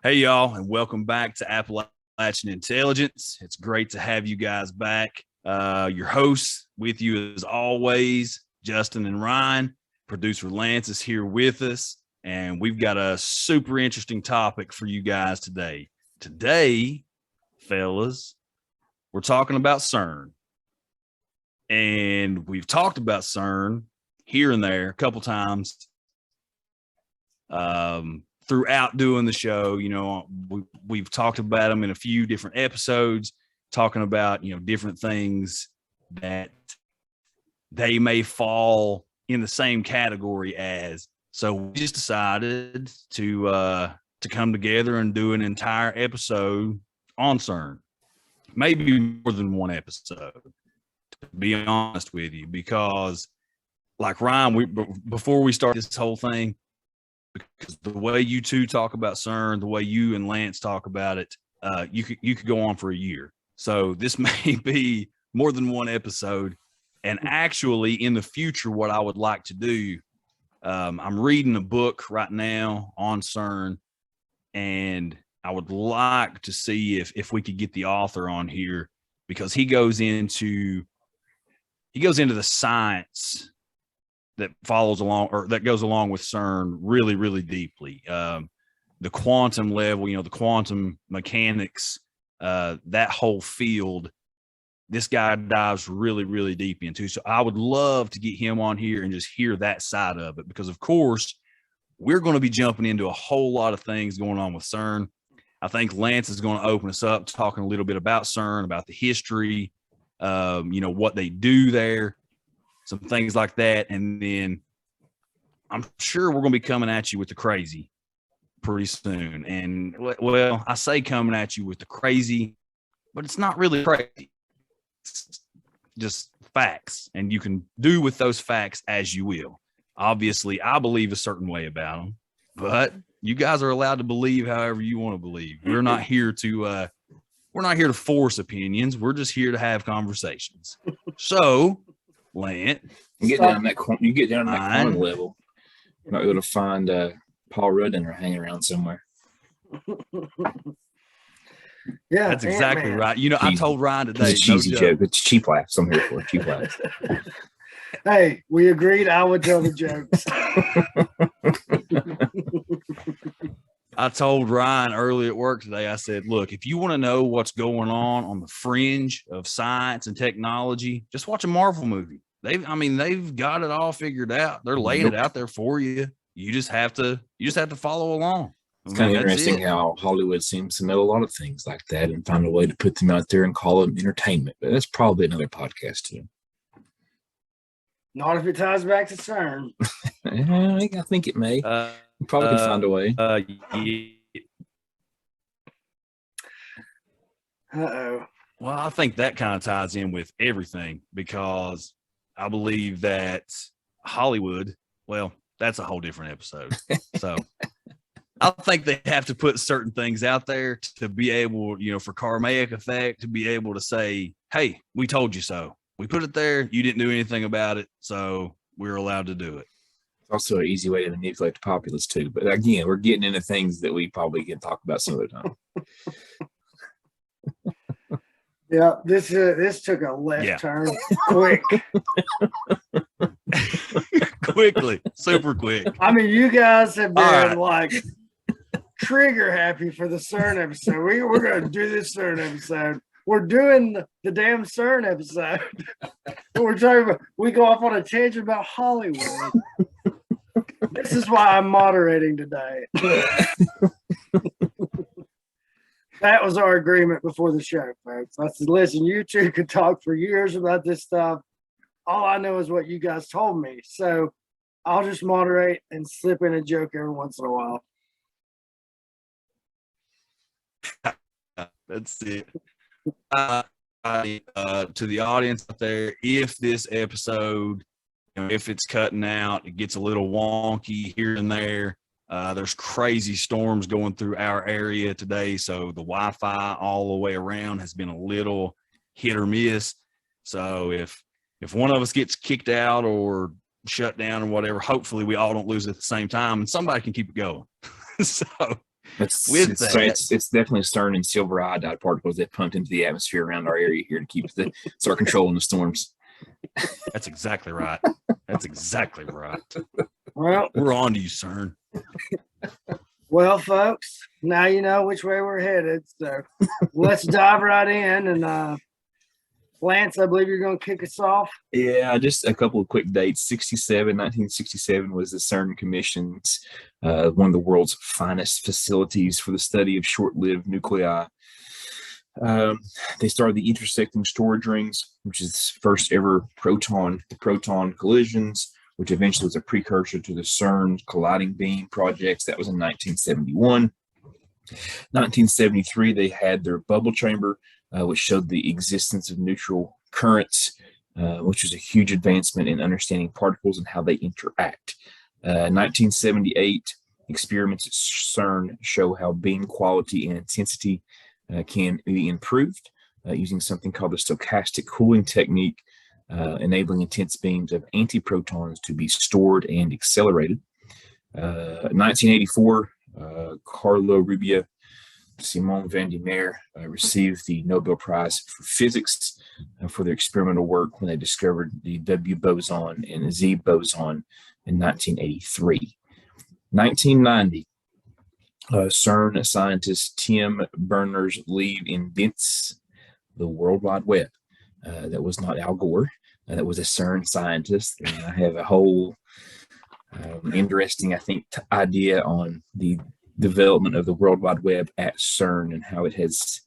Hey, y'all, and welcome back to Appalachian Intelligence. It's great to have you guys back. Your hosts with you as always, Justin and Ryan. Producer Lance is here with us, and we've got a super interesting topic for you guys today. Today, fellas, we're talking about CERN. And we've talked about CERN here and there a couple times. Throughout doing the show, we've talked about them in a few different episodes, talking about, different things that they may fall in the same category as. So we just decided to come together and do an entire episode on CERN, maybe more than one episode, to be honest with you, because like Ryan, before we start this whole thing, because the way you two talk about CERN, the way you and Lance talk about it, you could go on for a year. So this may be more than one episode. And actually, in the future, what I would like to do, I'm reading a book right now on CERN, and I would like to see if we could get the author on here, because he goes into the science that follows along, or that goes along with CERN really, really deeply. The quantum level, the quantum mechanics, that whole field, this guy dives really, really deep into. So I would love to get him on here and just hear that side of it, because of course we're going to be jumping into a whole lot of things going on with CERN. I think Lance is going to open us up talking a little bit about CERN, about the history, what they do there, some things like that. And then I'm sure we're going to be coming at you with the crazy pretty soon. And well, I say coming at you with the crazy, but it's not really crazy. It's just facts. And you can do with those facts as you will. Obviously, I believe a certain way about them, but you guys are allowed to believe however you want to believe. We're not here to force opinions. We're just here to have conversations. So, Lance, you get down that quantum level, you might be able to find Paul Rudd hanging around somewhere. Yeah, that's exactly right. I told Ryan today. It's a cheesy joke. It's cheap laughs. I'm here for cheap laughs. Hey, we agreed I would tell the jokes. I told Ryan early at work today, I said, look, if you want to know what's going on the fringe of science and technology, just watch a Marvel movie. They've got it all figured out. They're laying it out there for you. You just have to follow along. It's kind of interesting how Hollywood seems to know a lot of things like that and find a way to put them out there and call it entertainment. But that's probably another podcast too. Not if it ties back to CERN. I think it may. You probably can find a way. Uh-oh. Well, I think that kind of ties in with everything, because I believe that Hollywood, well, that's a whole different episode. So I think they have to put certain things out there to be able, for karmic effect, to be able to say, hey, we told you so. We put it there. You didn't do anything about it. So we're allowed to do it. It's also an easy way to manipulate the populace too. But again, we're getting into things that we probably can talk about some other time. Yeah, this took a left turn quick. Quickly, super quick. I mean, you guys have been like trigger happy for the CERN episode. We're going to do this CERN episode. We're doing the damn CERN episode. We're talking about, we go off on a tangent about Hollywood. This is why I'm moderating today. That was our agreement before the show, folks. I said, listen, you two could talk for years about this stuff. All I know is what you guys told me. So I'll just moderate and slip in a joke every once in a while. That's it. To the audience out there, if this episode, if it's cutting out, it gets a little wonky here and there. There's crazy storms going through our area today, so the Wi-Fi all the way around has been a little hit or miss. So if one of us gets kicked out or shut down or whatever, hopefully we all don't lose at the same time and somebody can keep it going. So With that, it's definitely CERN and silver iodide particles that pumped into the atmosphere around our area here to start controlling the storms. that's exactly right. That's exactly right. Well, We're on to you, CERN. well, folks, now you know which way we're headed. So let's dive right in. And Lance, I believe you're going to kick us off. Yeah, just a couple of quick dates. 1967 was the CERN Commission's one of the world's finest facilities for the study of short-lived nuclei. They started the intersecting storage rings, which is first ever proton collisions, which eventually was a precursor to the CERN colliding beam projects. That was in 1971. 1973, they had their bubble chamber, which showed the existence of neutral currents, which was a huge advancement in understanding particles and how they interact. 1978, experiments at CERN show how beam quality and intensity can be improved using something called the stochastic cooling technique, enabling intense beams of antiprotons to be stored and accelerated. 1984, Carlo Rubbia, Simon van der Meer received the Nobel Prize for Physics for their experimental work when they discovered the W boson and Z boson in 1983. 1990, CERN scientist Tim Berners-Lee invents the World Wide Web. That was not Al Gore. That was a CERN scientist. And I have a whole interesting, I think, idea on the development of the World Wide Web at CERN and how it has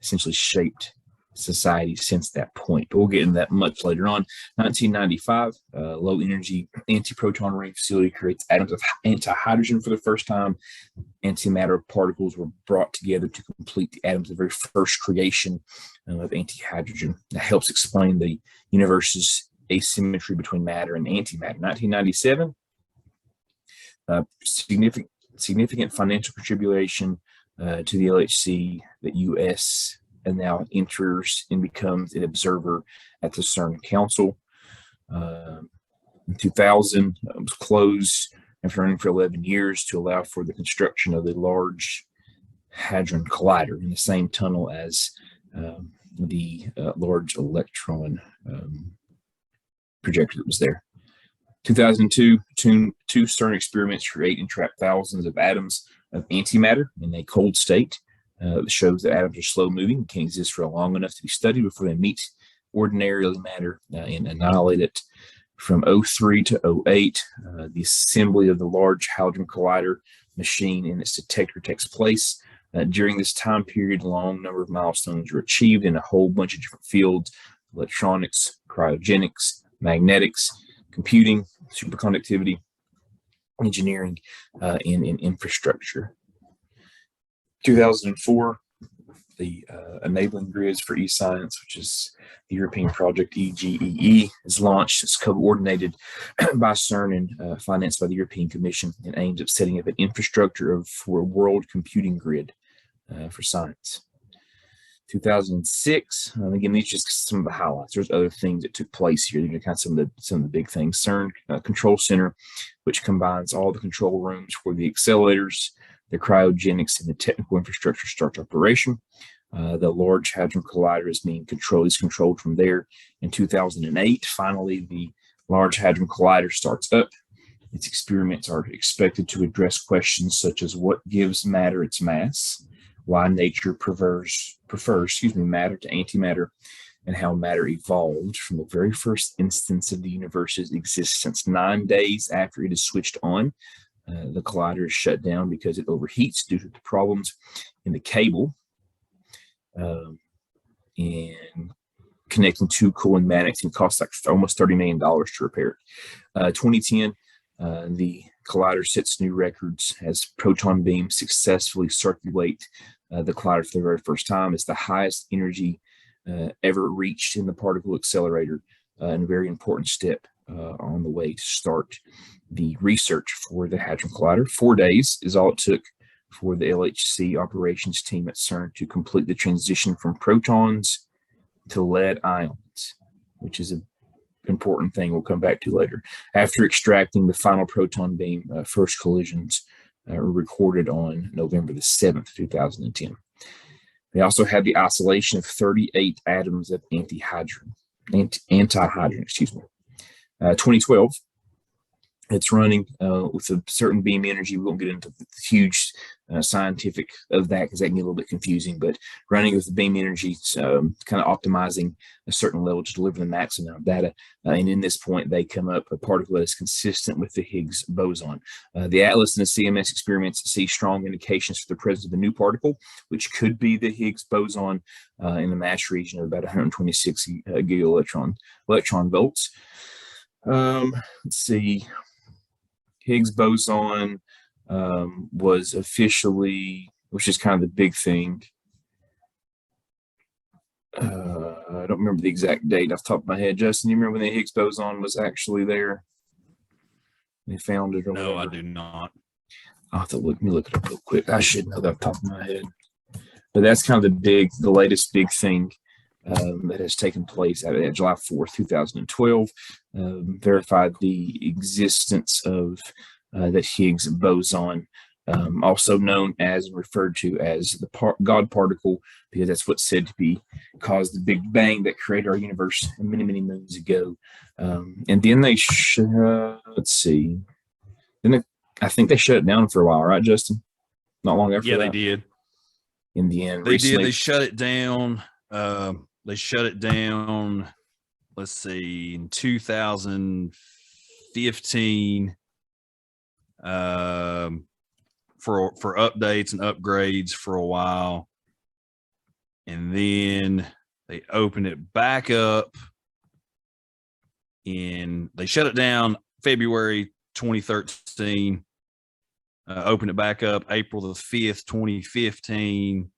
essentially shaped society since that point. But we'll get into that much later on. 1995, low energy antiproton ring facility creates atoms of antihydrogen for the first time. Antimatter particles were brought together to complete the atoms, the very first creation of antihydrogen. That helps explain the universe's asymmetry between matter and antimatter. 1997, significant financial contribution to the LHC, the U.S. and now enters and becomes an observer at the CERN Council. In 2000, it was closed after running for 11 years to allow for the construction of the Large Hadron Collider in the same tunnel as the Large Electron projector that was there. 2002, two CERN experiments create and trap thousands of atoms of antimatter in a cold state. It shows that atoms are slow moving and can exist for long enough to be studied before they meet ordinary matter and annihilate it. From 03 to 08, the assembly of the Large Hadron Collider machine and its detector takes place. During this time period, a long number of milestones were achieved in a whole bunch of different fields: electronics, cryogenics, magnetics, computing, superconductivity, engineering, and infrastructure. 2004, the enabling grids for eScience, which is the European project EGEE, is launched. It's coordinated by CERN and financed by the European Commission and aims at setting up an infrastructure for a world computing grid for science. 2006, and again, these are just some of the highlights. There's other things that took place here. These are kind of some of the big things. CERN Control Center, which combines all the control rooms for the accelerators, the cryogenics, and the technical infrastructure starts operation. The Large Hadron Collider is controlled from there. In 2008, finally, the Large Hadron Collider starts up. Its experiments are expected to address questions such as what gives matter its mass, why nature prefers matter to antimatter, and how matter evolved from the very first instance of the universe's existence. 9 days after it is switched on, the collider is shut down because it overheats due to the problems in the cable and connecting two cooling magnets, and costs like almost $30 million to repair it. 2010, the collider sets new records as proton beams successfully circulate the collider for the very first time. It's the highest energy ever reached in the particle accelerator, and a very important step on the way to start the research for the Hadron Collider. 4 days is all it took for the LHC operations team at CERN to complete the transition from protons to lead ions, which is an important thing we'll come back to later. After extracting the final proton beam, first collisions recorded on November the 7th, 2010. They also had the isolation of 38 atoms of antihydrogen, 2012. It's running with a certain beam energy. We won't get into the huge scientific of that because that can get a little bit confusing, but running with the beam energy, kind of optimizing a certain level to deliver the maximum amount of data. And in this point, they come up a particle that is consistent with the Higgs boson. The ATLAS and the CMS experiments see strong indications for the presence of a new particle, which could be the Higgs boson in the mass region of about 126 gigaelectron volts. Let's see. Higgs boson was officially, which is kind of the big thing. I don't remember the exact date off the top of my head. Justin, you remember when the Higgs boson was actually there? They found it or No, whatever? I do not. I'll have to let me look it up real quick. I should know that off the top of my head. But that's kind of the latest big thing that has taken place at July 4th, 2012, verified the existence of that Higgs boson, also known as and referred to as the God particle, because that's what's said to be caused the Big Bang that created our universe many, many moons ago. And then they, let's see, I think they shut it down for a while, right, Justin? Not long after that. Yeah, they did. In the end, They recently, did. They shut it down. They shut it down. Let's see, in 2015, for updates and upgrades for a while, and then they opened it back up. They shut it down February 2013. Opened it back up April the 5th, 2015.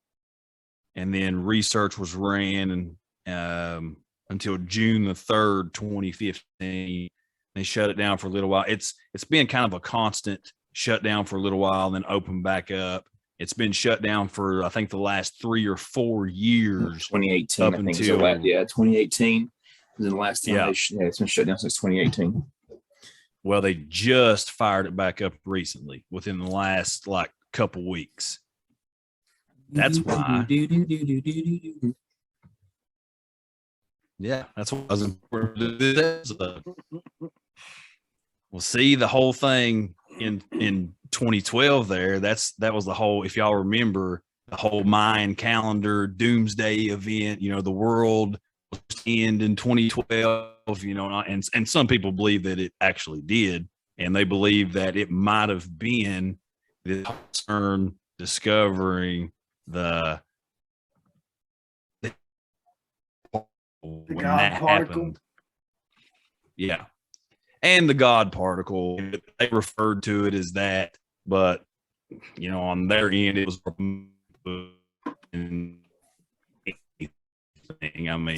And then research was ran until June the 3rd, 2015. They shut it down for a little while. It's been kind of a constant shutdown for a little while, then open back up. It's been shut down for, I think, the last 3 or 4 years. 2018, up I think. until 2018 was the last time. Yeah. It's been shut down since 2018. Well, they just fired it back up recently within the last couple weeks. That's why. Yeah, that's what I was important to do this episode. Well, see, the whole thing in 2012 there, that was the whole, if y'all remember, the whole Mayan calendar doomsday event, the world was to end in 2012, and some people believe that it actually did, and they believe that it might have been the CERN discovering the when God that particle. happened. Yeah. And the God particle, they referred to it as that, but on their end, it was I mean,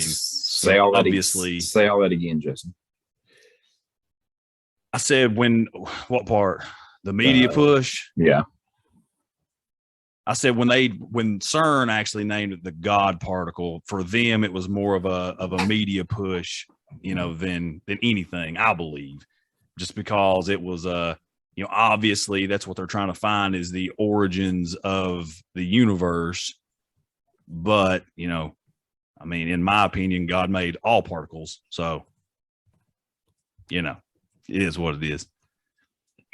say all obviously. Say all that again, Justin. I said what part? The media push? Yeah. I said when CERN actually named it the God particle, for them it was more of a media push, than anything, I believe, just because it was obviously that's what they're trying to find is the origins of the universe. But I mean, in my opinion, God made all particles, so it is what it is.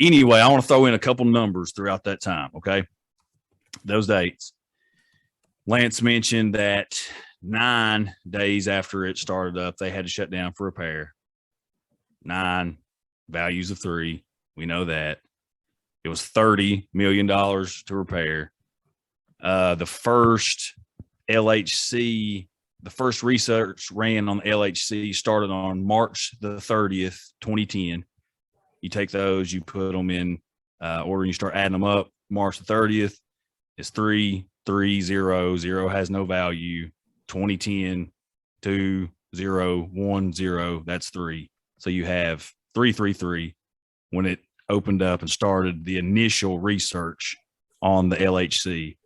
Anyway, I want to throw in a couple numbers throughout that time. Okay. Those dates. Lance mentioned that 9 days after it started up, they had to shut down for repair. 9 values of 3. We know that. It was $30 million to repair. The first LHC, the first research ran on the LHC started on March the 30th, 2010. You take those, you put them in order, and you start adding them up. March the 30th. It's 3, 3, 0. 0 has no value. 2010, 2, 0, 1, 0. That's 3. So you have 333 when it opened up and started the initial research on the LHC.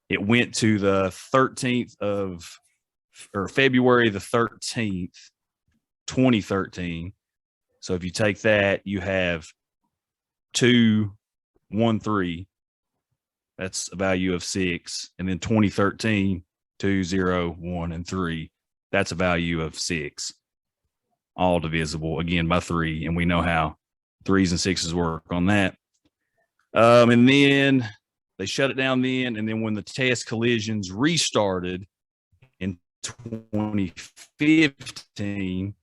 It went to the 13th or February the 13th, 2013. So if you take that, you have 213, that's a value of 6. And then 2013, 2, 0, 1, and 3, that's a value of 6. All divisible again by 3. And we know how 3s and 6s work on that. And then they shut it down then. And then when the test collisions restarted in 2015,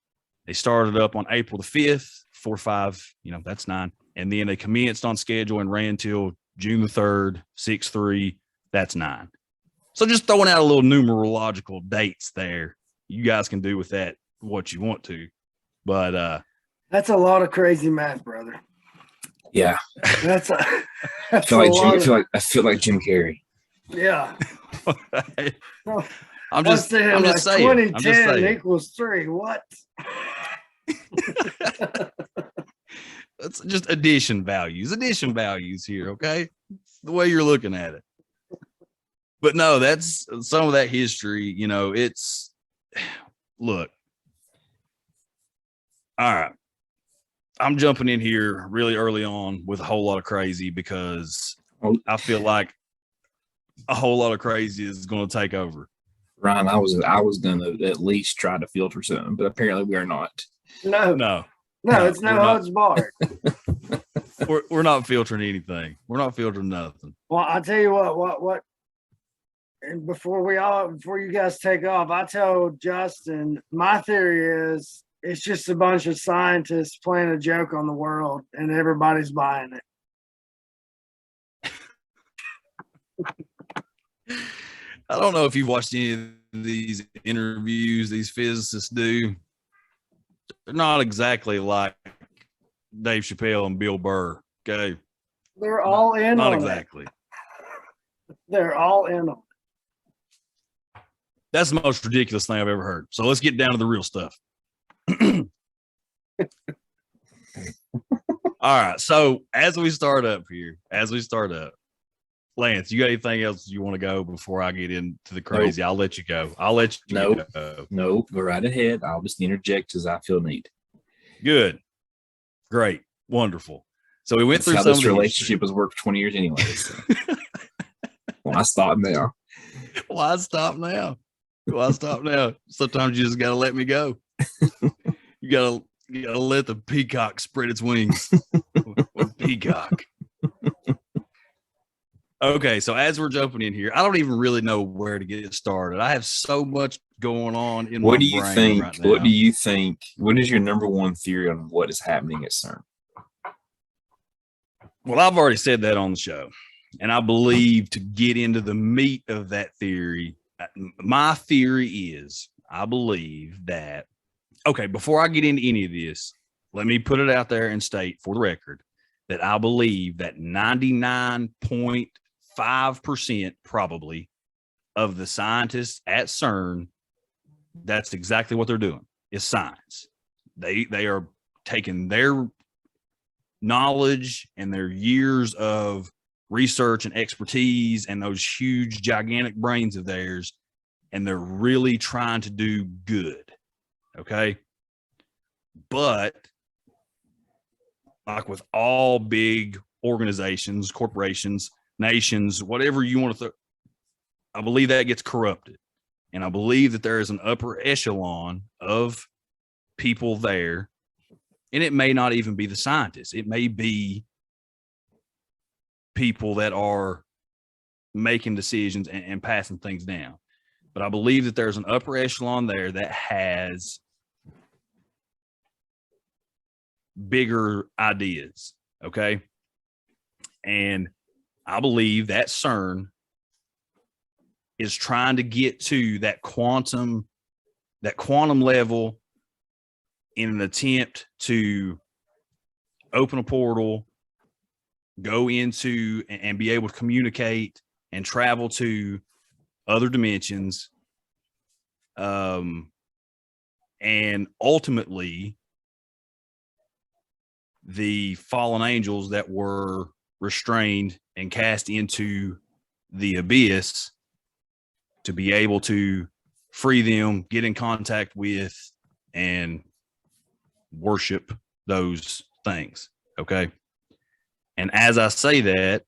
they started up on April the 5th, 4-5, that's 9. And then they commenced on schedule and ran till June the 3rd, 6-3, that's 9. So just throwing out a little numerological dates there. You guys can do with that what you want to. But that's a lot of crazy math, brother. Yeah. That's a I feel like Jim Carrey. Yeah. I'm just saying. 2010 equals 3. What? That's just addition values here. Okay. The way you're looking at it. But no, that's some of that history. Look. All right. I'm jumping in here really early on with a whole lot of crazy because I feel like a whole lot of crazy is going to take over. Ryan, I was going to at least try to filter something, but apparently we are not. No, it's no odds barred. We're not filtering anything. We're not filtering nothing. Well, I'll tell you what. And before you guys take off, I told Justin my theory is it's just a bunch of scientists playing a joke on the world, and everybody's buying it. I don't know if you've watched any of these interviews these physicists do. They're not exactly like Dave Chappelle and Bill Burr. Okay. They're all in not on exactly. It. They're all in on it. That's the most ridiculous thing I've ever heard. So let's get down to the real stuff. All right. So as we start up, Lance, you got anything else you want to go before I get into the crazy? Nope. I'll let you go. Nope. Go right ahead. I'll just interject as I feel need. Good. Great. Wonderful. So we went through how some this relationship has worked for 20 years anyway. So. Why stop now? Sometimes you just got to let me go. You gotta let the peacock spread its wings. Peacock. Okay, so as we're jumping in here, I don't even really know where to get started. I have so much going on in my brain right now. What do you think? What is your number one theory on what is happening at CERN? Well, I've already said that on the show, and I believe to get into the meat of that theory, my theory is I believe that. Okay, before I get into any of this, let me put it out there and state for the record that I believe that 99.5% probably of the scientists at CERN, that's exactly what they're doing, is science. They are taking their knowledge and their years of research and expertise and those huge, gigantic brains of theirs, and they're really trying to do good. Okay. But like with all big organizations, corporations, nations, whatever you want to I believe that gets corrupted. And I believe that there is an upper echelon of people there. And it may not even be the scientists. It may be people that are making decisions and passing things down. But I believe that there's an upper echelon there that has bigger ideas. Okay. And I believe that CERN is trying to get to that quantum level in an attempt to open a portal, go into and be able to communicate and travel to other dimensions. And ultimately, the fallen angels that were restrained and cast into the abyss to be able to free them, get in contact with, and worship those things. Okay. And as I say that,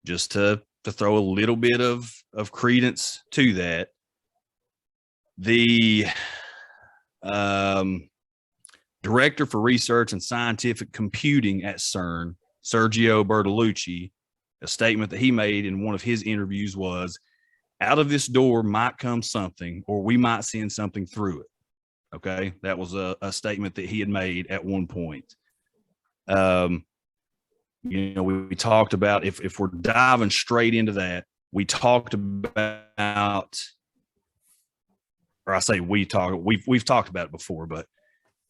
just to throw a little bit of credence to that, the director for research and scientific computing at CERN, Sergio Bertolucci, a statement that he made in one of his interviews was, out of this door might come something, or we might send something through it. Okay. That was a statement that he had made at one point. You know, we talked about, if we're diving straight into that, we talked about, or I say we've talked about it before, but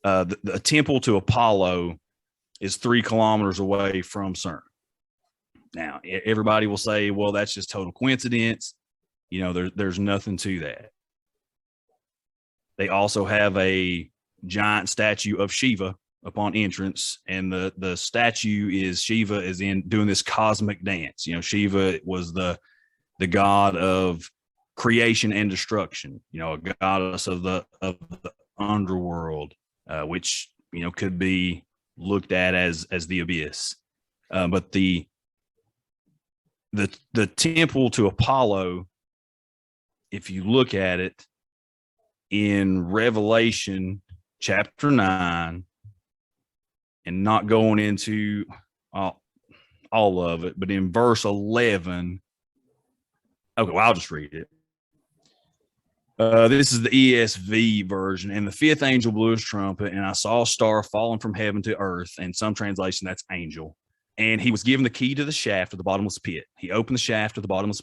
the temple to Apollo is 3 kilometers away from CERN. Now, everybody will say, well, that's just total coincidence. You know, there's nothing to that. They also have a giant statue of Shiva upon entrance, and the statue is Shiva is in doing this cosmic dance. You know, Shiva was the god of creation and destruction, you know, a goddess of the underworld, which, you know, could be looked at as the abyss. But the temple to Apollo, if you look at it in Revelation chapter 9, and not going into all of it, but in verse 11, okay, well, I'll just read it. This is the ESV version. And the 5th angel blew his trumpet, and I saw a star falling from heaven to earth. And some translation, that's angel. And he was given the key to the shaft of the bottomless pit. He opened the shaft of the bottomless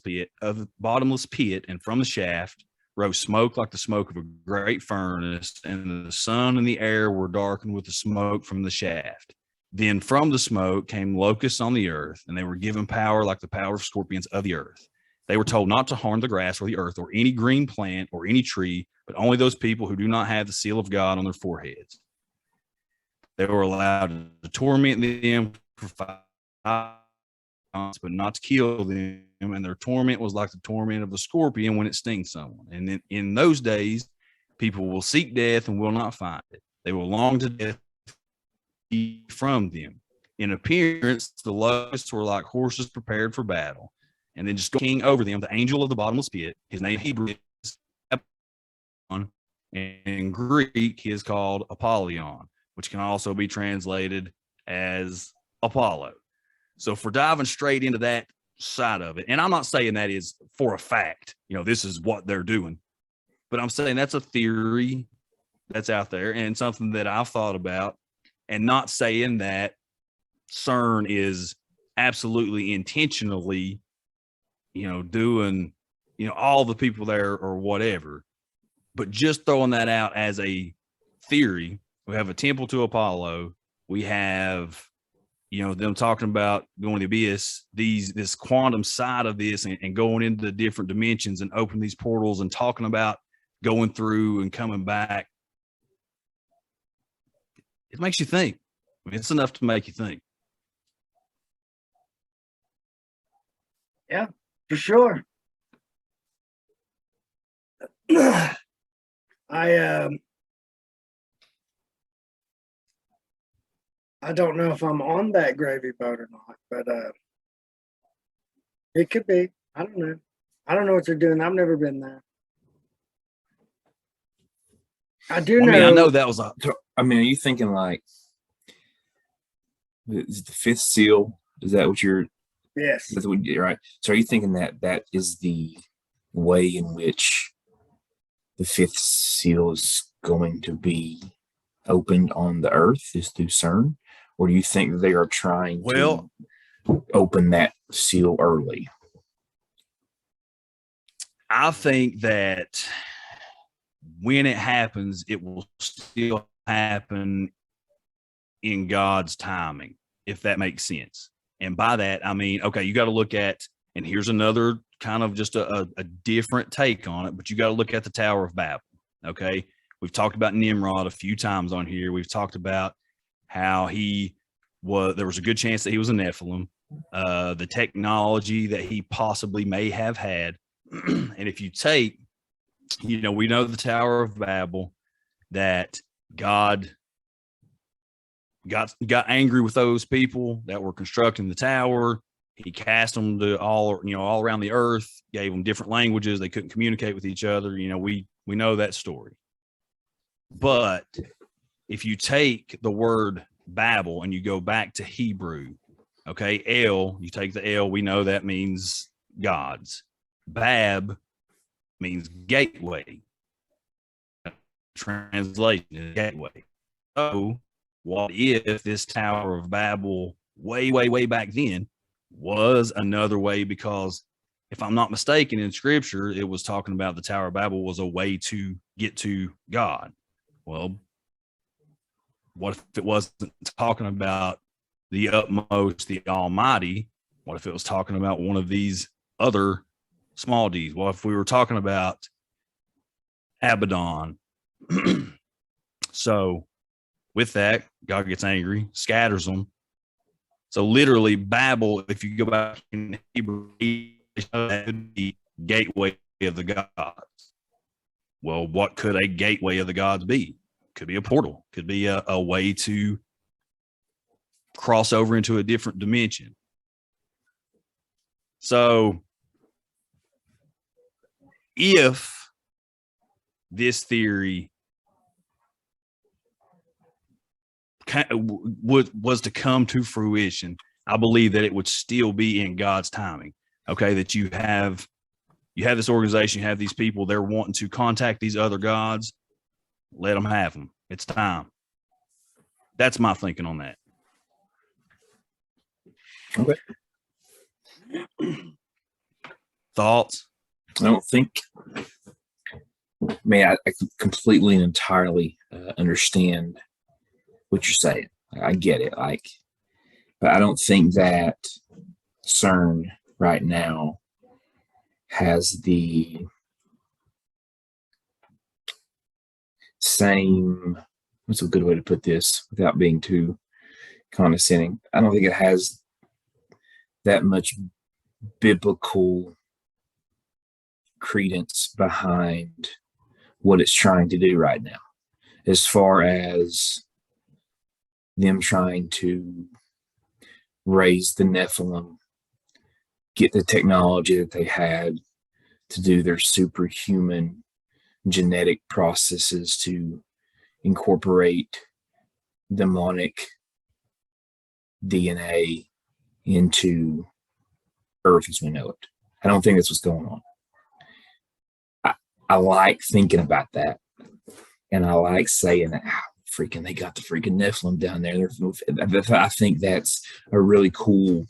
pit, and from the shaft rose smoke like the smoke of a great furnace, and the sun and the air were darkened with the smoke from the shaft. Then from the smoke came locusts on the earth, and they were given power like the power of scorpions of the earth. They were told not to harm the grass or the earth or any green plant or any tree, but only those people who do not have the seal of God on their foreheads. They were allowed to torment them for 5 months, but not to kill them. And their torment was like the torment of the scorpion when it stings someone. And in those days, people will seek death and will not find it. They will long to death from them. In appearance, the locusts were like horses prepared for battle. And then just king over them, the angel of the bottomless pit. His name Hebrew is Apollyon, and in Greek he is called Apollyon, which can also be translated as Apollo. So if we're diving straight into that side of it, and I'm not saying that is for a fact, you know, this is what they're doing, but I'm saying that's a theory that's out there and something that I've thought about, and not saying that CERN is absolutely intentionally, you know, doing, you know, all the people there or whatever, but just throwing that out as a theory. We have a temple to Apollo. We have, you know, them talking about going to the abyss, this quantum side of this, and going into the different dimensions and opening these portals and talking about going through and coming back. It makes you think. I mean, it's enough to make you think. Yeah, for sure. I don't know if I'm on that gravy boat or not, but it could be. I don't know. I don't know what they're doing. I've never been there. I do know. I mean, I know that was a. I mean, are you thinking like is the 5th seal? Is that what you're? Yes. That's what you, right. So are you thinking that is the way in which the 5th seal is going to be opened on the earth, is through CERN? Or do you think that they are trying to open that seal early? I think that when it happens, it will still happen in God's timing, if that makes sense. And by that, I mean, okay, you got to look at, and here's another kind of just a different take on it, but you got to look at the Tower of Babel. Okay. We've talked about Nimrod a few times on here. We've talked about how there was a good chance that he was a Nephilim, the technology that he possibly may have had. And if you take, you know, we know the Tower of Babel, that God got angry with those people that were constructing the tower. He cast them to all around the earth, gave them different languages. They couldn't communicate with each other. We know that story. But if you take the word Babel and you go back to Hebrew, okay, El, you take the L, we know that means gods. Bab means gateway. Translation is gateway. So what if this Tower of Babel way back then was another way? Because if I'm not mistaken, in scripture, it was talking about the Tower of Babel was a way to get to God. Well, what if it wasn't talking about the utmost, the almighty? What if it was talking about one of these other small d's? What if we were talking about Abaddon? So with that, God gets angry, scatters them. So literally Babel, if you go back in Hebrew, that would be gateway of the gods. Well, what could a gateway of the gods be? Could be a portal, could be a way to cross over into a different dimension. So if this theory was to come to fruition, I believe that it would still be in God's timing. Okay, that you have this organization, you have these people, they're wanting to contact these other gods. Let them have them. It's time. That's my thinking on that. Okay. Thoughts? I don't think, man, I completely and entirely understand what you're saying. I get it. But I don't think that CERN right now has the same, what's a good way to put this without being too condescending? I don't think it has that much biblical credence behind what it's trying to do right now, as far as them trying to raise the Nephilim, get the technology that they had to do their superhuman genetic processes to incorporate demonic DNA into Earth as we know it. I don't think that's what's going on. I like thinking about that, and I like saying that, freaking, they got the freaking Nephilim down there. I think that's a really cool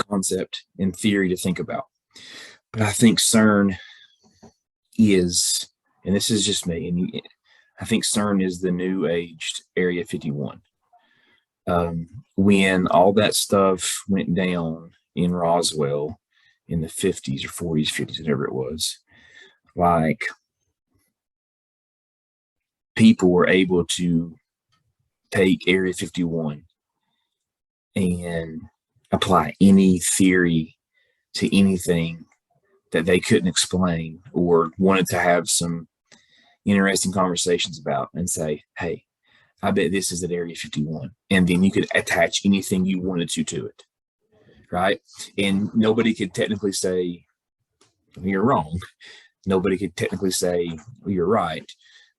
concept in theory to think about. But I think CERN is, and this is just me, and I think CERN is the new aged Area 51. When all that stuff went down in Roswell in the 50s or 40s, 50s, whatever it was, like, people were able to take Area 51 and apply any theory to anything that they couldn't explain or wanted to have some interesting conversations about, and say, hey, I bet this is at Area 51. And then you could attach anything you wanted to it, right? And nobody could technically say, you're wrong. Nobody could technically say, well, you're right.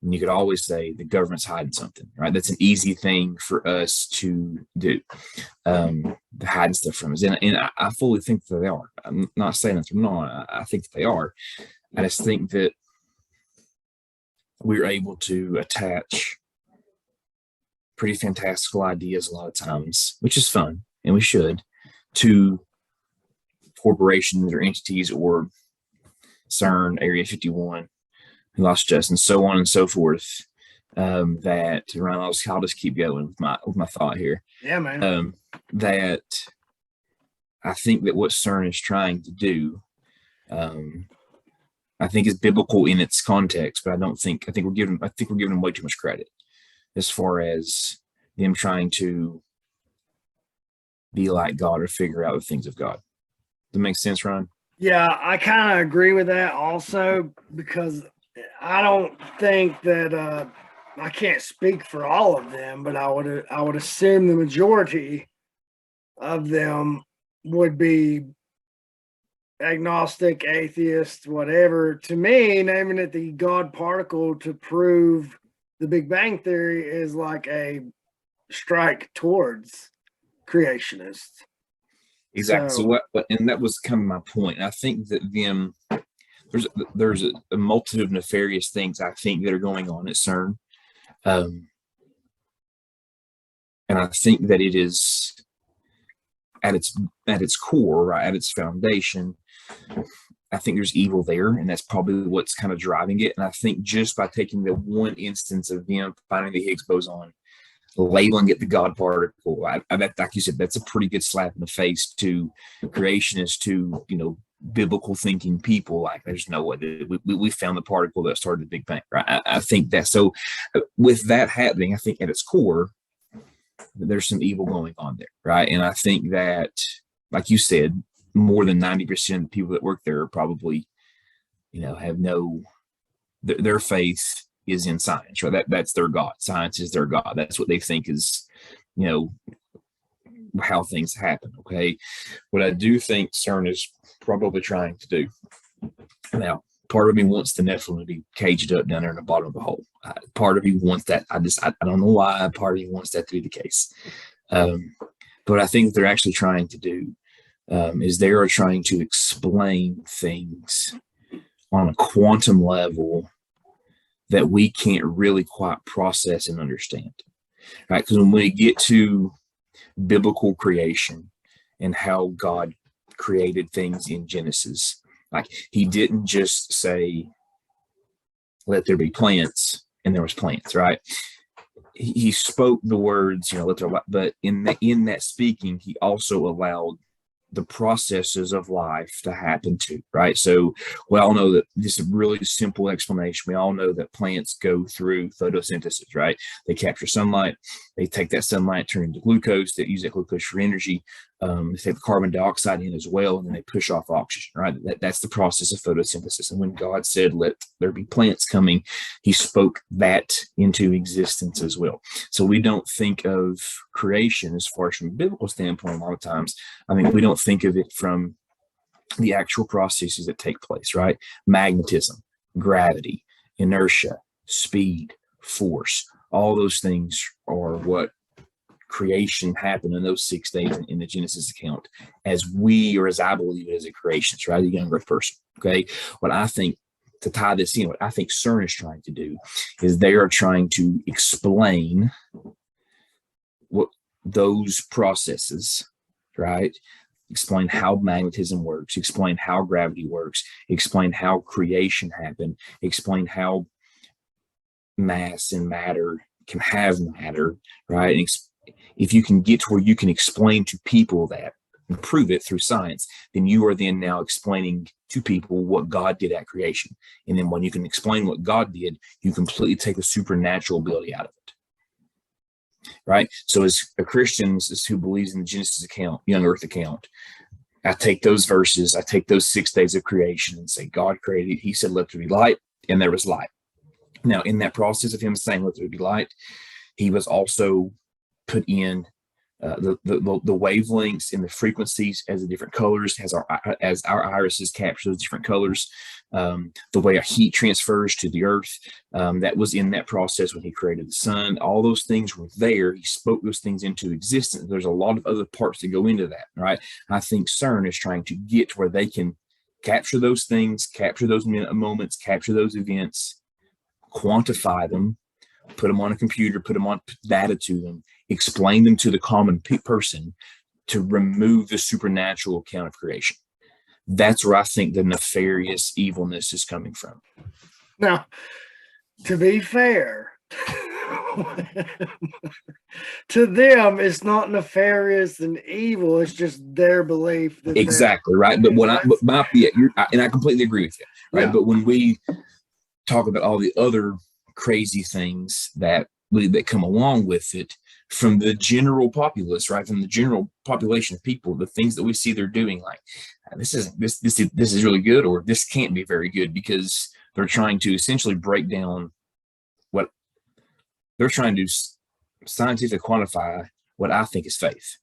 And you could always say the government's hiding something, right? That's an easy thing for us to do, hiding stuff from us. And I fully think that they are. I'm not saying that they're not. I think that they are. I just think that we're able to attach pretty fantastical ideas a lot of times, which is fun, and we should, to corporations or entities or CERN, Area 51, Lost Justin, so on and so forth. That Ryan, I'll just keep going with my thought here. Yeah, man. That I think that what CERN is trying to do, I think is biblical in its context, but I think we're giving them way too much credit as far as them trying to be like God or figure out the things of God. Does that make sense, Ryan? Yeah, I kind of agree with that also, because I don't think that I can't speak for all of them, but I would assume the majority of them would be agnostic, atheist, whatever. To me, naming it the God particle to prove the Big Bang Theory is like a strike towards creationists. Exactly. So what and that was kind of my point. I think that there's a multitude of nefarious things I think that are going on at CERN. And I think that it is at its core, right, at its foundation, I think there's evil there, and that's probably what's kind of driving it. And I think just by taking the one instance of them finding the Higgs boson, labeling it the God particle, like you said, that's a pretty good slap in the face to creationists, to biblical thinking people. Like, there's no way we found the particle that started the Big Bang, right? I think that. So with that happening, I think at its core, there's some evil going on there, right? And I think that, like you said, more than 90% of the people that work there are probably, have their faith is in science, right? That's their God. Science is their God. That's what they think is, how things happen. Okay. What I do think CERN is probably trying to do. Now, part of me wants the Nephilim to be caged up down there in the bottom of the hole. Part of me wants that. I don't know why. Part of me wants that to be the case. But I think what they're actually trying to do is they are trying to explain things on a quantum level that we can't really quite process and understand, right? Because when we get to biblical creation and how God created things in Genesis, like, he didn't just say, let there be plants, and there was plants, right? He spoke the words, let there, but in that speaking, he also allowed the processes of life to happen too, right? So we all know that this is a really simple explanation. We all know that plants go through photosynthesis, right? They capture sunlight, they take that sunlight, turn into glucose, they use that glucose for energy. They take the carbon dioxide in as well, and then they push off oxygen, right? That's the process of photosynthesis. And when God said, let there be plants coming, he spoke that into existence as well. So we don't think of creation as far as from a biblical standpoint a lot of times. I mean, we don't think of it from the actual processes that take place, right? Magnetism, gravity, inertia, speed, force, all those things are what creation happened in those 6 days in the Genesis account, as I believe it as a creationist, right? A young earth person. Okay. What I think, to tie this in, what I think CERN is trying to do is they are trying to explain what those processes, right? Explain how magnetism works, explain how gravity works, explain how creation happened, explain how mass and matter can have matter, right? And if you can get to where you can explain to people that and prove it through science, then you are then now explaining to people what God did at creation. And then when you can explain what God did, you completely take the supernatural ability out of it. Right? So as a Christian who believes in the Genesis account, young earth account, I take those verses, I take those 6 days of creation and say, God created, he said, let there be light, and there was light. Now, in that process of him saying, let there be light, he was also put in the wavelengths and the frequencies as the different colors, as our irises capture those different colors, the way our heat transfers to the earth, that was in that process when he created the sun. All those things were there. He spoke those things into existence. There's a lot of other parts that go into that, right? I think CERN is trying to get to where they can capture those things, capture those moments, capture those events, quantify them, put them on a computer, put data to them, explain them to the common person to remove the supernatural account of creation. That's where I think the nefarious evilness is coming from. Now, to be fair, to them, it's not nefarious and evil. It's just their belief. That exactly, right. But and I completely agree with you, right? Yeah. But when we talk about all the other crazy things that come along with it, from the general populace, right, from the general population of people, the things that we see they're doing, like this is really good, or this can't be very good, because they're trying to essentially break down what they're trying to scientifically quantify what I think is faith,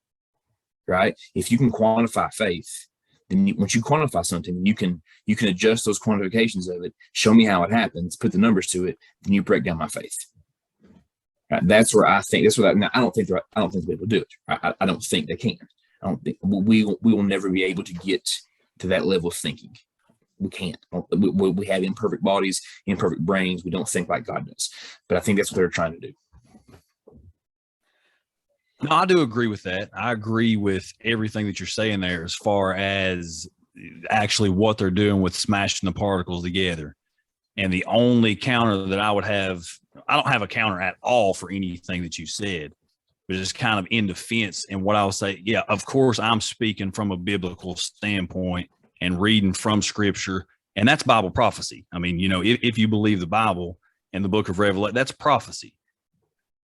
right? If you can quantify faith, then once you quantify something, you can adjust those quantifications of it, show me how it happens, put the numbers to it, then you break down my faith. Right? That's where I think. Now, I don't think they'll be able to do it. I don't think they can. I don't think we will never be able to get to that level of thinking. We can't. We have imperfect bodies, imperfect brains. We don't think like God does. But I think that's what they're trying to do. No, I do agree with that. I agree with everything that you're saying there as far as actually what they're doing with smashing the particles together. And the only counter that I would have, I don't have a counter at all for anything that you said, but it's kind of in defense. And what I would say, yeah, of course, I'm speaking from a biblical standpoint and reading from scripture, and that's Bible prophecy. I mean, if you believe the Bible and the book of Revelation, that's prophecy.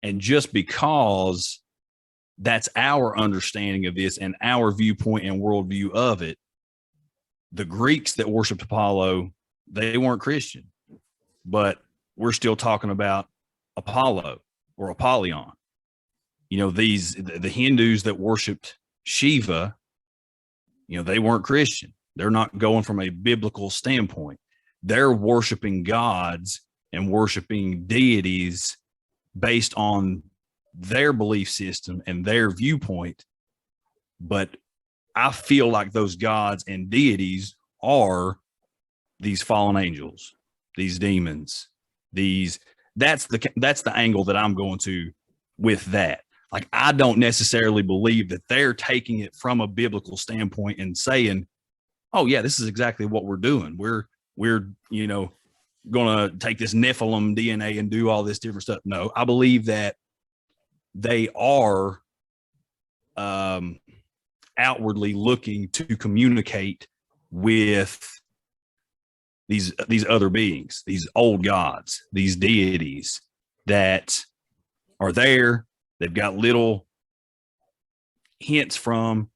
And just because that's our understanding of this and our viewpoint and worldview of it, the Greeks that worshiped Apollo, they weren't Christian, but we're still talking about Apollo or Apollyon. The Hindus that worshiped Shiva, they weren't Christian. They're not going from a biblical standpoint. They're worshiping gods and worshiping deities based on their belief system and their viewpoint. But I feel like those gods and deities are these fallen angels, these demons, that's the angle that I'm going to with that. Like, I don't necessarily believe that they're taking it from a biblical standpoint and saying, oh yeah, this is exactly what we're doing. We're going to take this Nephilim DNA and do all this different stuff. No, I believe that they are outwardly looking to communicate with these other beings, these old gods, these deities that are there. They've got little hints from,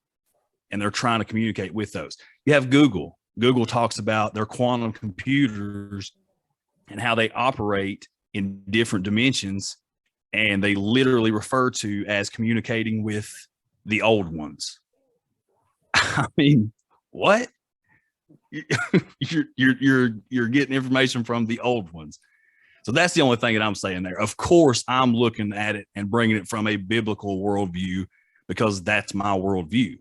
and they're trying to communicate with those. You have Google. Google talks about their quantum computers and how they operate in different dimensions, and they literally refer to as communicating with the old ones. I mean, what? You're getting information from the old ones. So that's the only thing that I'm saying there. Of course, I'm looking at it and bringing it from a biblical worldview because that's my worldview.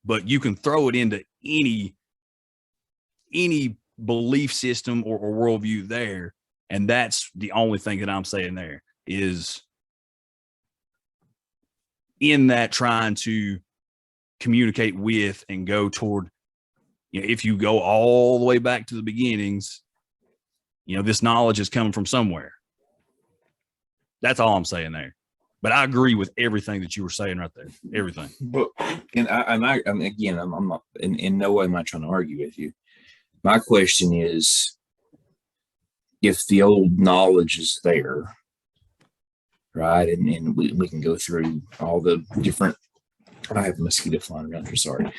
But you can throw it into any belief system or worldview there, and that's the only thing that I'm saying there is in that trying to communicate with and go toward, if you go all the way back to the beginnings, this knowledge is coming from somewhere. That's all I'm saying there. But I agree with everything that you were saying right there. Everything. But I'm not in no way am I trying to argue with you. My question is, if the old knowledge is there, right, and we can go through all the different. I have a mosquito flying around here. Sorry.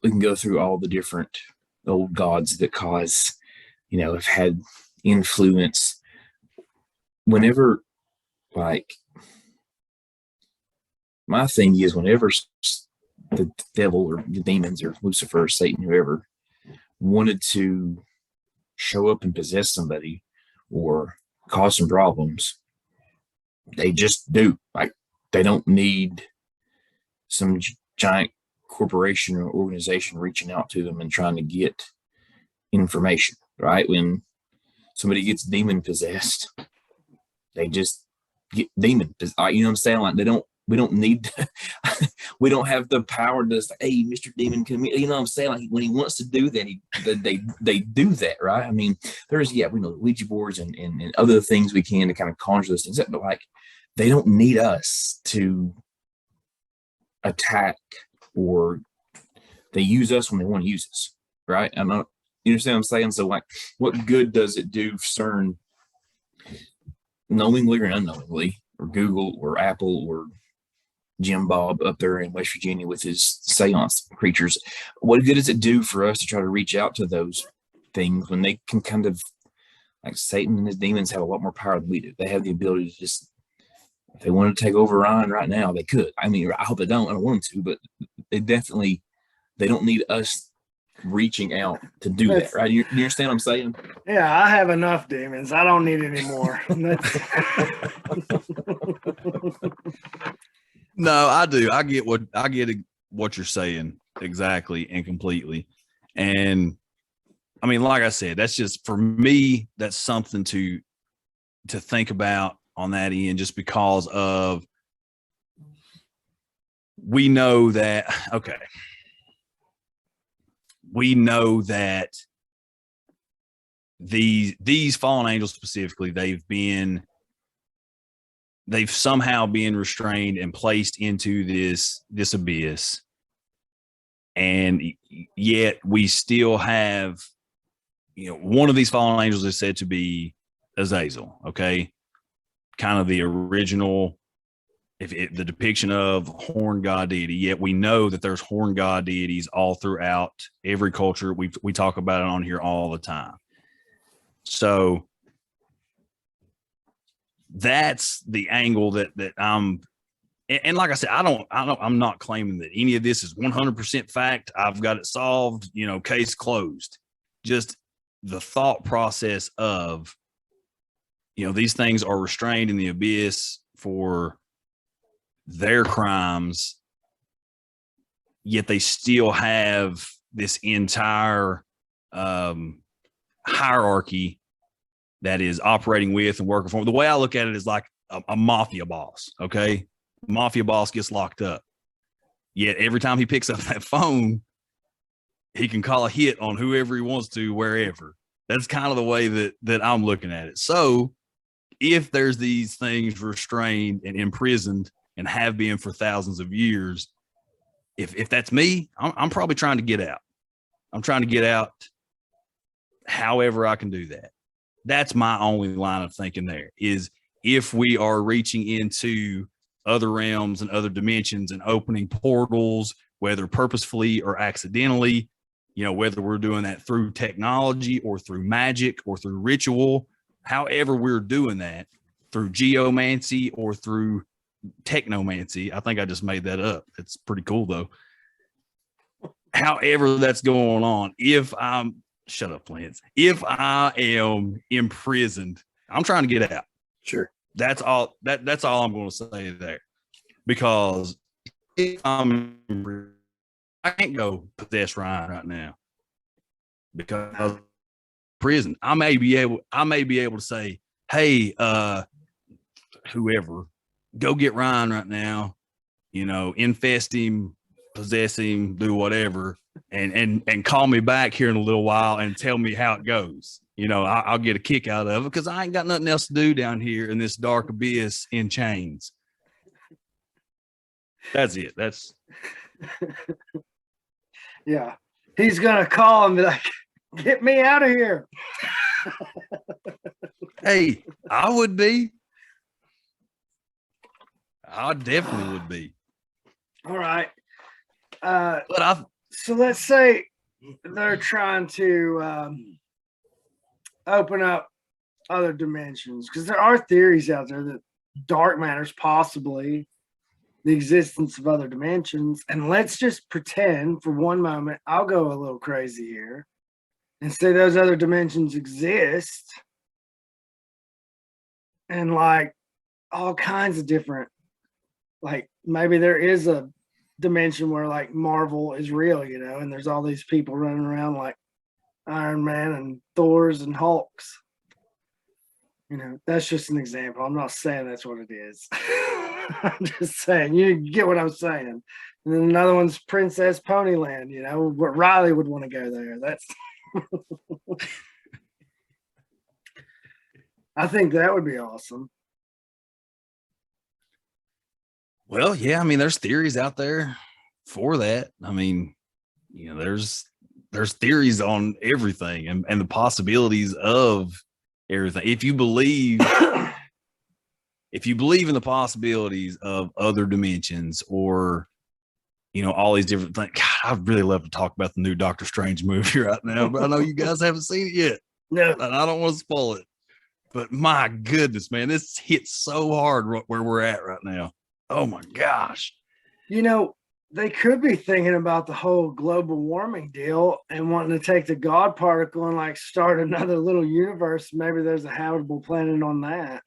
We can go through all the different old gods that cause, have had influence. Whenever, like, my thing is, whenever the devil or the demons or Lucifer or Satan, whoever, wanted to show up and possess somebody or cause some problems, they just do. Like, they don't need some giant corporation or organization reaching out to them and trying to get information, right? When somebody gets demon possessed, they just get demon possessed. You know what I'm saying? Like, we don't need we don't have the power to say, hey, Mr. Demon, come here. You know what I'm saying? Like, when he wants to do that, they do that, right? I mean, we know Ouija boards and other things we can to kind of conjure those things up, but like, they don't need us to attack, or they use us when they want to use us, right? You understand what I'm saying? So, like, what good does it do CERN, knowingly or unknowingly, or Google or Apple or Jim Bob up there in West Virginia with his seance creatures? What good does it do for us to try to reach out to those things when they can kind of Like Satan and his demons have a lot more power than we do. They have the ability to just, if they want to take over Ryan right now, they could. I mean, I hope they don't. I don't want them to, but they don't need us reaching out to do that, right? You understand what I'm saying? Yeah, I have enough demons. I don't need any more. No, I do. I get what you're saying exactly and completely. And I mean, like I said, that's just, for me, that's something to think about on that end, just because of, we know that these fallen angels specifically, they've somehow been restrained and placed into this abyss. And yet we still have, one of these fallen angels is said to be Azazel, okay? Kind of the original, the depiction of horn god deity. Yet we know that there's horn god deities all throughout every culture. We talk about it on here all the time. So that's the angle that I'm, and like I said, I'm not claiming that any of this is 100% fact. I've got it solved, case closed. Just the thought process of, these things are restrained in the abyss for their crimes, yet they still have this entire hierarchy that is operating with and working for them. The way I look at it is like a mafia boss, okay? Mafia boss gets locked up, yet every time he picks up that phone, he can call a hit on whoever he wants to, wherever. That's kind of the way that I'm looking at it. So if there's these things restrained and imprisoned and have been for thousands of years, if that's me, I'm probably trying to get out. I'm trying to get out however I can do that. That's my only line of thinking there, is if we are reaching into other realms and other dimensions and opening portals, whether purposefully or accidentally, whether we're doing that through technology or through magic or through ritual, however we're doing that, through geomancy or through technomancy. I think I just made that up. It's pretty cool though. However that's going on, shut up, Lance. If I am imprisoned, I'm trying to get out. Sure. That's all. That's all I'm going to say there, because if I can't go possess Ryan right now because prison. I may be able to say, hey, whoever, go get Ryan right now. Infest him, possess him, do whatever. And call me back here in a little while and tell me how it goes. I'll get a kick out of it because I ain't got nothing else to do down here in this dark abyss in chains. That's it. That's yeah. He's gonna call and be like, "Get me out of here." Hey, I would be. I definitely would be. All right. So let's say they're trying to open up other dimensions, because there are theories out there that dark matter is possibly the existence of other dimensions. And let's just pretend for one moment, I'll go a little crazy here and say those other dimensions exist, and like all kinds of different, like maybe there is a dimension where like Marvel is real, and there's all these people running around like Iron Man and Thors and Hulks. That's just an example. I'm not saying that's what it is. I'm just saying, you get what I'm saying. And then another one's Princess Ponyland, what Riley would want to go there. That's I think that would be awesome. Well, yeah, I mean, there's theories out there for that. I mean, there's theories on everything and the possibilities of everything. If you believe in the possibilities of other dimensions or, all these different things. God, I'd really love to talk about the new Doctor Strange movie right now, but I know you guys haven't seen it yet. No. And I don't want to spoil it. But my goodness, man, this hits so hard where we're at right now. Oh my gosh. You know, they could be thinking about the whole global warming deal and wanting to take the God particle and like start another little universe. Maybe there's a habitable planet on that.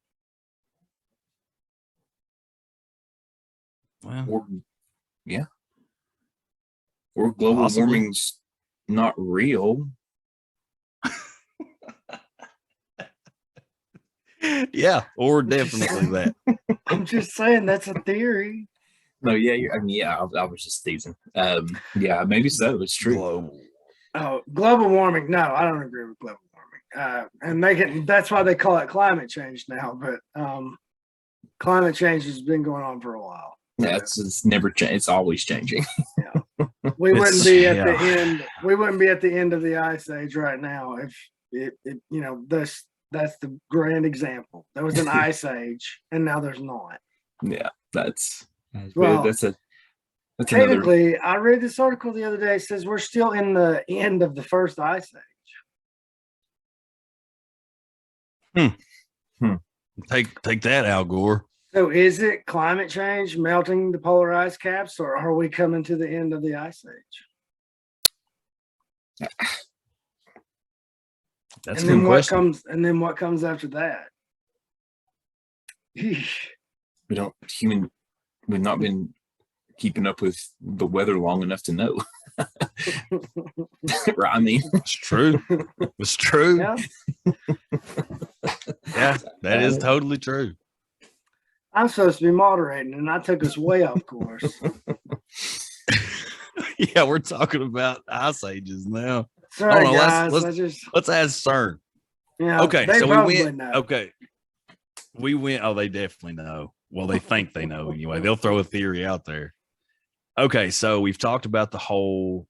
Well, Or, yeah. Or global Possibly. warming's not real. yeah, or definitely that. I'm just saying that's a theory. No, yeah, I mean, yeah, I was just teasing. Yeah, maybe so. It's true. Global. Oh, global warming. No, I don't agree with global warming. And that's why they call it climate change now. But climate change has been going on for a while. Yeah, it's never changed. It's always changing. Yeah. We wouldn't be at the end. We wouldn't be at the end of the ice age right now if it you know, that's the grand example. There was an ice age and now there's not. Yeah, that's Well, that's technically, I read this article the other day. It says we're still in the end of the first ice age. Take that, Al Gore. So is it climate change melting the polar ice caps, or are we coming to the end of the ice age? That's and a then good question. what comes after that? We've not been keeping up with the weather long enough to know. Right? I mean, It's true. It's true. Yeah. Yeah, that is totally true. I'm supposed to be moderating, and I took us way off course. Yeah, we're talking about ice ages now. Sorry, no, guys. let's ask CERN. Yeah. Okay, they so we probably went. know. Okay, we went. Oh, they definitely know. Well, they think they know anyway. They'll throw a theory out there. Okay, so we've talked about the whole,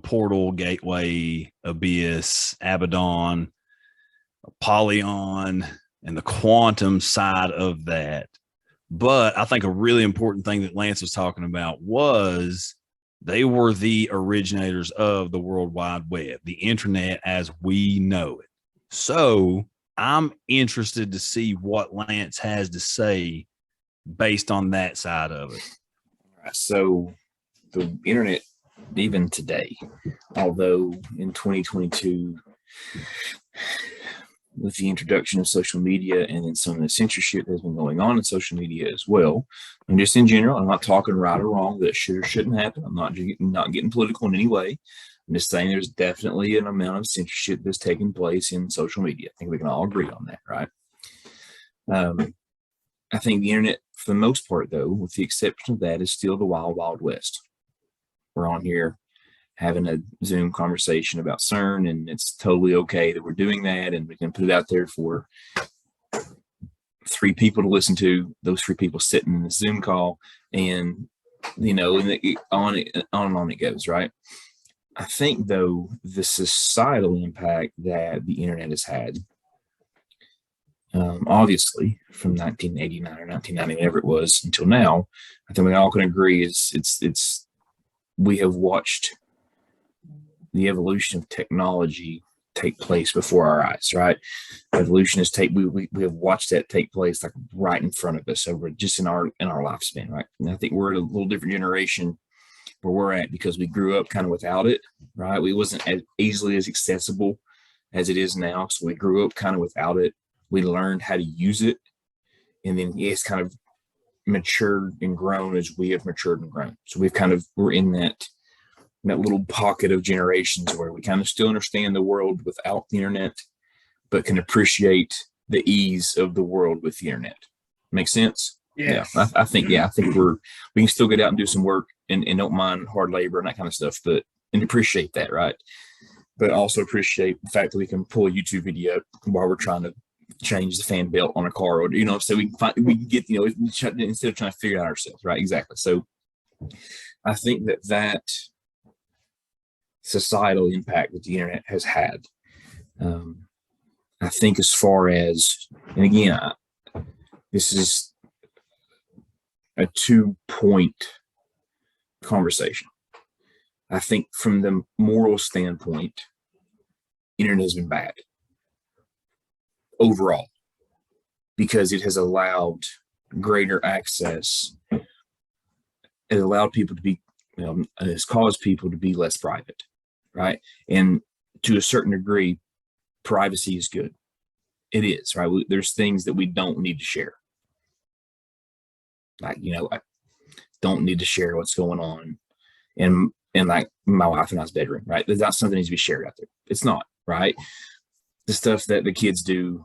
portal, gateway, abyss, Abaddon, Polyon, and the quantum side of that. But I think a really important thing that Lance was talking about was they were the originators of the World Wide Web, the internet as we know it. So I'm interested to see what Lance has to say based on that side of it. so the internet, even today, although in 2022, with the introduction of social media and then some of the censorship that's been going on in social media as well, and just in general, I'm not talking right or wrong that should or shouldn't happen. I'm not getting political in any way. I'm just saying there's definitely an amount of censorship that's taking place in social media. I think we can all agree on that, right? I think the internet, for the most part, though, with the exception of that, is still the wild, wild west. We're on here having a Zoom conversation about CERN, and it's totally okay that we're doing that, and we can put it out there for 3 people to listen to. Those 3 people sitting in the Zoom call, and and on and on it goes, right? I think, though, the societal impact that the internet has had, obviously from 1989 or 1990, whatever it was, until now, I think we all can agree it's we have watched the evolution of technology take place before our eyes, right? Evolution is we have watched that take place like right in front of us over just in our lifespan, right? And I think we're at a little different generation where we're at because we grew up kind of without it, right? We wasn't as easily as accessible as it is now, so we grew up kind of without it. We learned how to use it, and then it's kind of matured and grown as we have matured and grown. So we're in that little pocket of generations where we kind of still understand the world without the internet, but can appreciate the ease of the world with the internet. Make sense? Yes. Yeah. I think we can still get out and do some work and don't mind hard labor and that kind of stuff, and appreciate that, right? But also appreciate the fact that we can pull a YouTube video while we're trying to change the fan belt on a car, or so we can get instead of trying to figure it out ourselves, right? Exactly. So I think that societal impact that the internet has had, I think, as far as, and again, this is a 2-point conversation. I think from the moral standpoint, internet has been bad. overall, because it has allowed greater access. It allowed people to be, it has caused people to be less private, right? And to a certain degree, privacy is good. It is, right? There's things that we don't need to share. Like, I don't need to share what's going on in like my wife and I's bedroom, right? That's not something that needs to be shared out there. It's not, right? The stuff that the kids do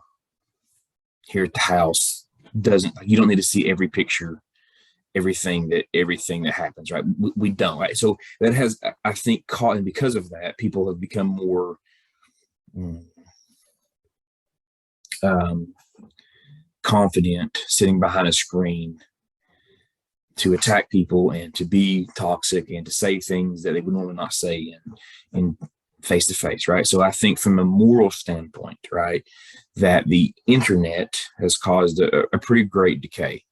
here at the house you don't need to see every picture, everything that happens, right? We don't, right? So that has, I think, and because of that, people have become more confident sitting behind a screen to attack people and to be toxic and to say things that they would normally not say in face to face, right? So I think from a moral standpoint, right, that the internet has caused a pretty great decay.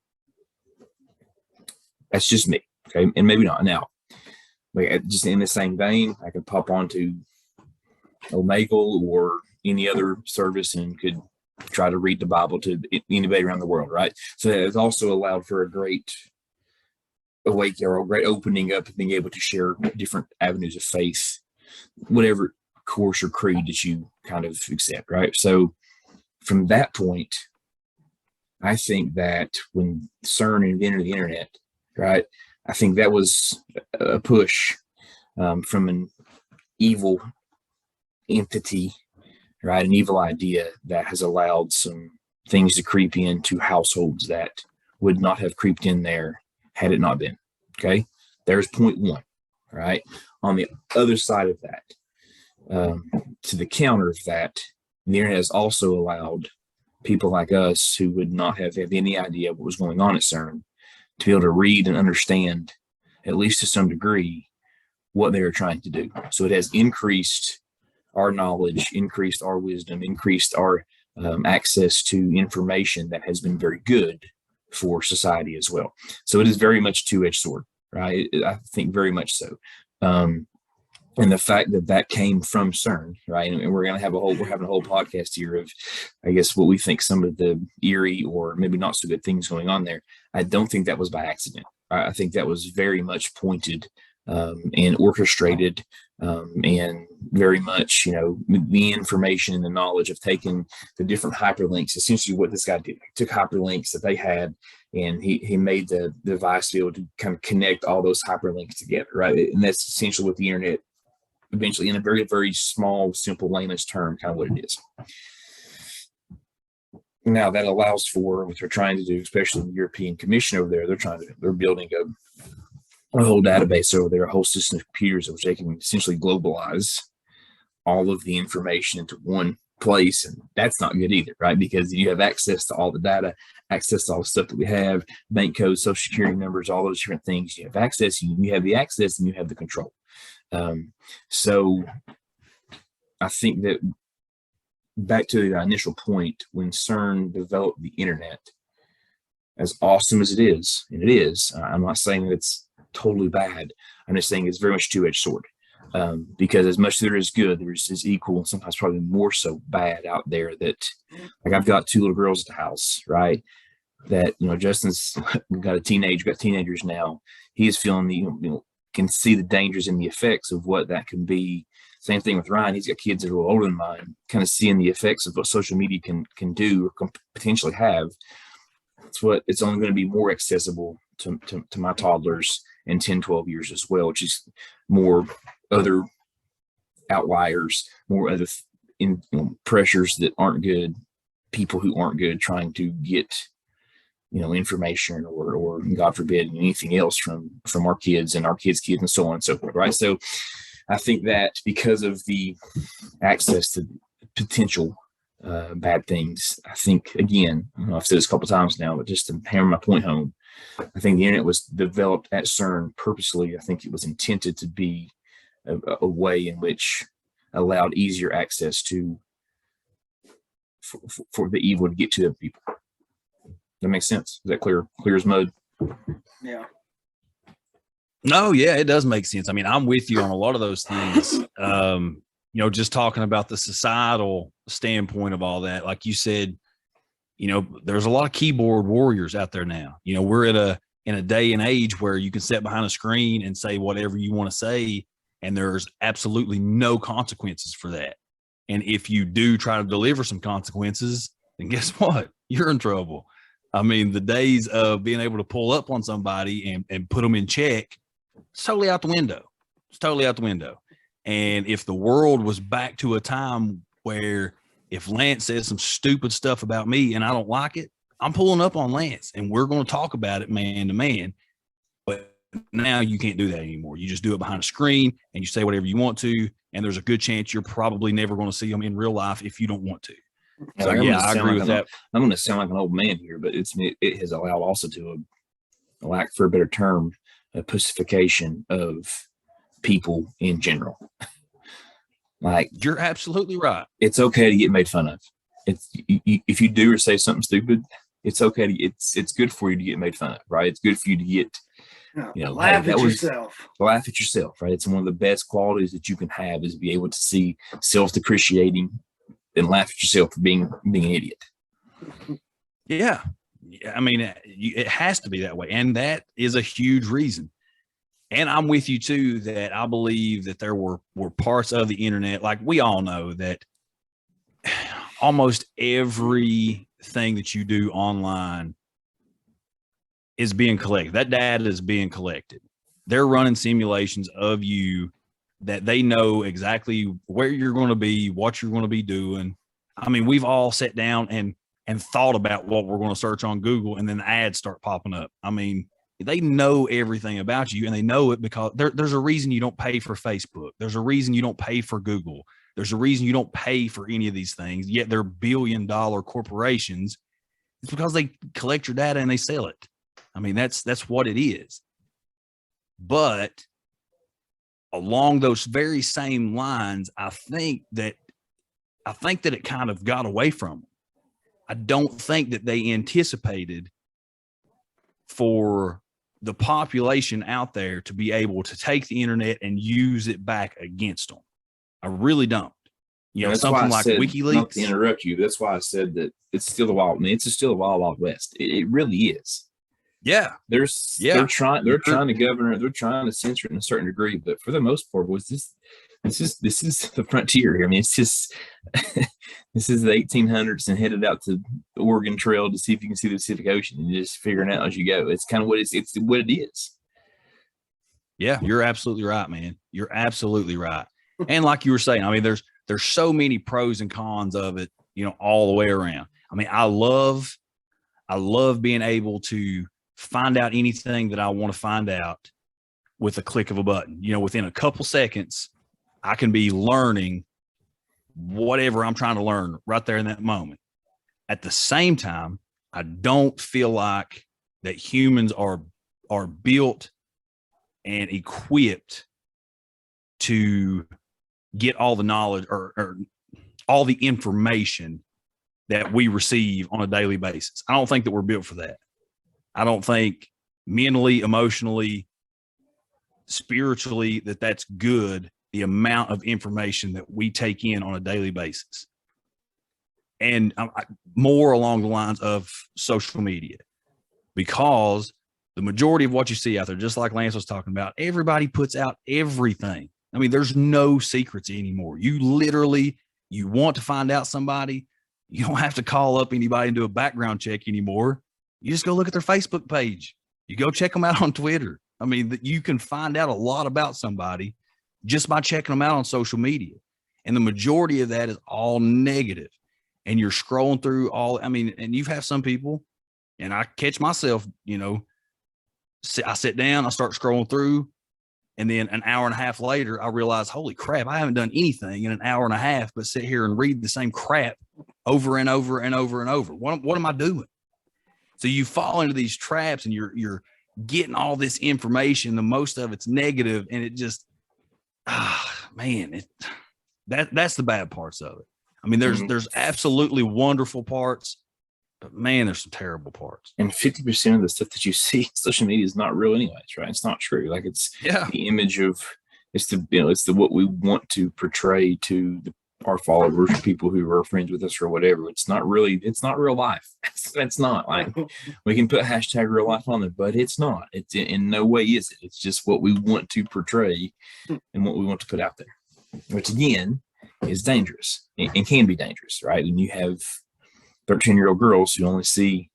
That's just me, okay? And maybe not now. Like, just in the same vein, I could pop onto Omegle or any other service and could try to read the Bible to anybody around the world, right? So it's also allowed for a great awakening or a great opening up of being able to share different avenues of faith, whatever course or creed that you kind of accept, right? So from that point, I think that when CERN invented the internet, right, I think that was a push from an evil entity, right, an evil idea that has allowed some things to creep into households that would not have creeped in there had it not been. Okay, there's point one, right? On the other side of that, to the counter of that, the internet has also allowed people like us who would not have any idea what was going on at CERN to be able to read and understand, at least to some degree, what they are trying to do. So it has increased our knowledge, increased our wisdom, increased our access to information that has been very good for society as well. So it is very much two-edged sword, right? I think very much so. And the fact that came from CERN, right? And we're having a whole podcast here of, I guess, what we think some of the eerie or maybe not so good things going on there. I don't think that was by accident. I think that was very much pointed and orchestrated, and very much, the information and the knowledge of taking the different hyperlinks. Essentially what this guy did, he took hyperlinks that they had, and he made the device to be able to kind of connect all those hyperlinks together, right? And that's essentially what the internet eventually, in a very, very small, simple layman's term, kind of what it is. Now that allows for what they're trying to do, especially the European Commission over there. They're building a whole database over there, a whole system of computers which they can essentially globalize all of the information into one place. And that's not good either, right? Because you have access to all the data, access to all the stuff that we have, bank codes, social security numbers, all those different things. You have access, you have the access, and you have the control. So I think that back to the initial point, when CERN developed the internet, as awesome as it is, and it is, I'm not saying that it's totally bad. I'm just saying it's very much two-edged sword, because as much as there is good, there is equal and sometimes probably more so bad out there. That, like, I've got two little girls at the house, right? That, Justin's got teenagers now. He is feeling can see the dangers and the effects of what that can be. Same thing with Ryan. He's got kids that are a little older than mine, kind of seeing the effects of what social media can do or can potentially have. It's only going to be more accessible to my toddlers in 10, 12 years as well, which is more other outliers, more other pressures that aren't good, people who aren't good trying to get information or God forbid anything else from our kids and our kids' kids and so on and so forth, right? So I think that because of the access to potential bad things, I think, again, I've said this a couple of times now, but just to hammer my point home, I think the internet was developed at CERN purposely. I think it was intended to be a way in which allowed easier access for the evil to get to the people. That makes sense. Is that clear as mud? Yeah. No, yeah, it does make sense. I mean, I'm with you on a lot of those things. just talking about the societal standpoint of all that, like you said, there's a lot of keyboard warriors out there now. We're in a day and age where you can sit behind a screen and say whatever you want to say, and there's absolutely no consequences for that. And if you do try to deliver some consequences, then guess what? You're in trouble. I mean, the days of being able to pull up on somebody and put them in check, it's totally out the window. It's totally out the window. And if the world was back to a time where if Lance says some stupid stuff about me and I don't like it, I'm pulling up on Lance and we're going to talk about it man to man. But now you can't do that anymore. You just do it behind a screen and you say whatever you want to. And there's a good chance you're probably never going to see them in real life if you don't want to. So yeah, I agree with that. I'm going to sound like an old man here, but it has allowed also to a lack for a better term, a pussification of people in general. Like, you're absolutely right. It's okay to get made fun of. If you do or say something stupid, it's okay to, it's good for you to get made fun of, right? It's good for you to get, laugh at yourself. Laugh at yourself, right? It's one of the best qualities that you can have, is be able to see self-depreciating and laugh at yourself for being an idiot. Yeah. I mean, it has to be that way. And that is a huge reason. And I'm with you too, that I believe that there were parts of the internet, like we all know that almost everything that you do online is being collected. That data is being collected. They're running simulations of you that they know exactly where you're going to be, what you're going to be doing. I mean, we've all sat down and thought about what we're going to search on Google, and then the ads start popping up. I mean, they know everything about you, and they know it because there's a reason you don't pay for Facebook. There's a reason you don't pay for Google. There's a reason you don't pay for any of these things, yet they're billion-dollar corporations. It's because they collect your data and they sell it. I mean, that's what it is. But along those very same lines, I think that it kind of got away from them. I don't think that they anticipated for the population out there to be able to take the internet and use it back against them. I really don't. Something like WikiLeaks. Not to interrupt you, that's why I said that it's still the wild. I mean, it's still the wild west. It really is. Yeah. They're trying to govern it. They're trying to censor it in a certain degree, but for the most part, this is the frontier here. I mean, it's just this is the 1800s and headed out to the Oregon Trail to see if you can see the Pacific Ocean and just figuring out as you go. It's kind of what it's what it is. Yeah, you're absolutely right, man. You're absolutely right. And like you were saying, I mean, there's so many pros and cons of it, all the way around. I mean, I love being able to find out anything that I want to find out with a click of a button. Within a couple seconds, I can be learning whatever I'm trying to learn right there in that moment. At the same time, I don't feel like that humans are built and equipped to get all the knowledge or all the information that we receive on a daily basis. I don't think that we're built for that. I don't think mentally, emotionally, spiritually that's good, the amount of information that we take in on a daily basis. And more along the lines of social media, because the majority of what you see out there, just like Lance was talking about, everybody puts out everything. I mean, there's no secrets anymore. You want to find out somebody, you don't have to call up anybody and do a background check anymore. You just go look at their Facebook page. You go check them out on Twitter. I mean, you can find out a lot about somebody just by checking them out on social media. And the majority of that is all negative. And you're scrolling through and you have some people, and I catch myself, I sit down, I start scrolling through, and then an hour and a half later, I realize, holy crap, I haven't done anything in an hour and a half but sit here and read the same crap over and over and over and over. What am I doing? So you fall into these traps, and you're getting all this information. The most of it's negative, and it just, that's the bad parts of it. I mean, there's absolutely wonderful parts, but man, there's some terrible parts. And 50% of the stuff that you see on social media is not real anyways, right? It's not true. Like, it's the image of it's the it's the what we want to portray to our followers, people who are friends with us or whatever. It's not real life. It's not like we can put hashtag real life on there, but it's not. It's in no way is it. It's just what we want to portray and what we want to put out there, which again is dangerous and can be dangerous, right? And you have 13-year-old girls who only see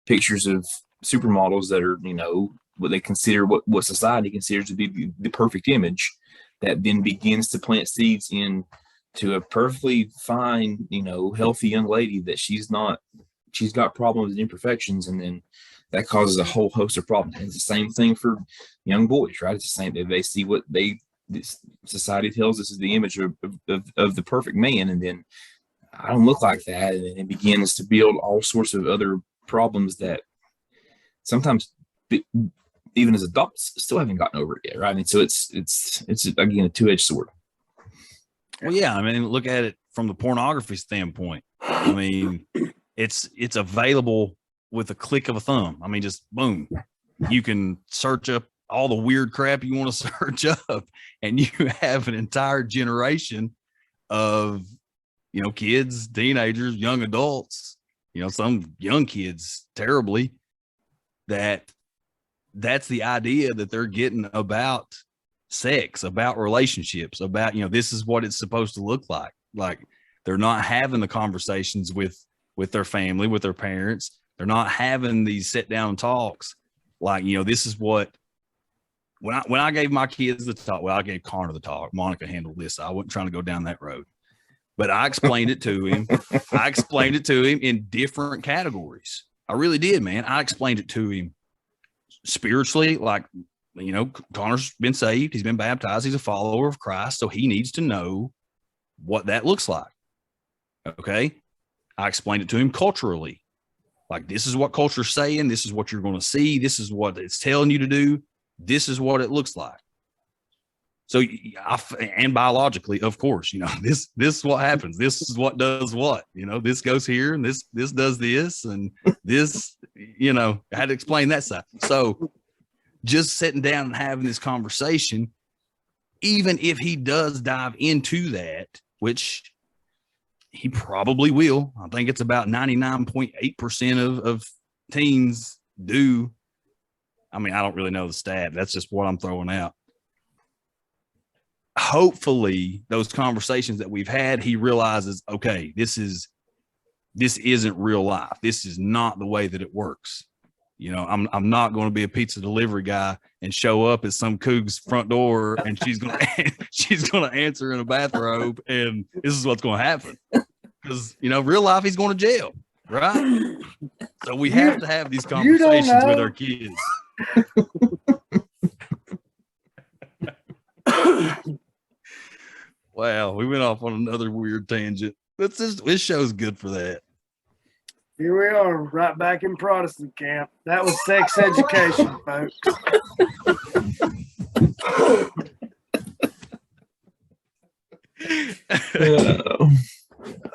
pictures of supermodels that are, what they consider, what society considers to be the perfect image, that then begins to plant seeds into a perfectly fine, healthy young lady that she's got problems and imperfections. And then that causes a whole host of problems. And it's the same thing for young boys, right? It's the same. They see what this society tells us is the image of the perfect man. And then I don't look like that. And it begins to build all sorts of other problems that sometimes even as adults still haven't gotten over it yet, right? I mean, so it's again a two-edged sword. Well, yeah, I mean, look at it from the pornography standpoint. I mean, it's available with a click of a thumb. I mean, just boom, you can search up all the weird crap you want to search up, and you have an entire generation of kids, teenagers, young adults, some young kids terribly, that's the idea that they're getting about sex, about relationships, about, this is what it's supposed to look like. Like, they're not having the conversations with their family, with their parents. They're not having these sit down talks. Like, this is what, when I gave my kids the talk, well, I gave Connor the talk. Monica handled this. I wasn't trying to go down that road, but I explained it to him. I explained it to him in different categories. I really did, man. I explained it to him spiritually, like, Connor's been saved. He's been baptized. He's a follower of Christ. So he needs to know what that looks like. Okay. I explained it to him culturally. Like, this is what culture's saying. This is what you're going to see. This is what it's telling you to do. This is what it looks like. So, and biologically, of course, this is what happens. This is what does what, this goes here and this does this and this, I had to explain that side. So just sitting down and having this conversation, even if he does dive into that, which he probably will, I think it's about 99.8% of teens do. I mean, I don't really know the stat. That's just what I'm throwing out. Hopefully those conversations that we've had, he realizes, okay, this isn't real life. This is not the way that it works. I'm not going to be a pizza delivery guy and show up at some coog's front door and she's going to answer in a bathrobe and this is what's going to happen. Because, real life, he's going to jail, right? So we have to have these conversations with our kids. Wow, we went off on another weird tangent. This show's good for that. Here we are, right back in Protestant camp. That was sex education, folks.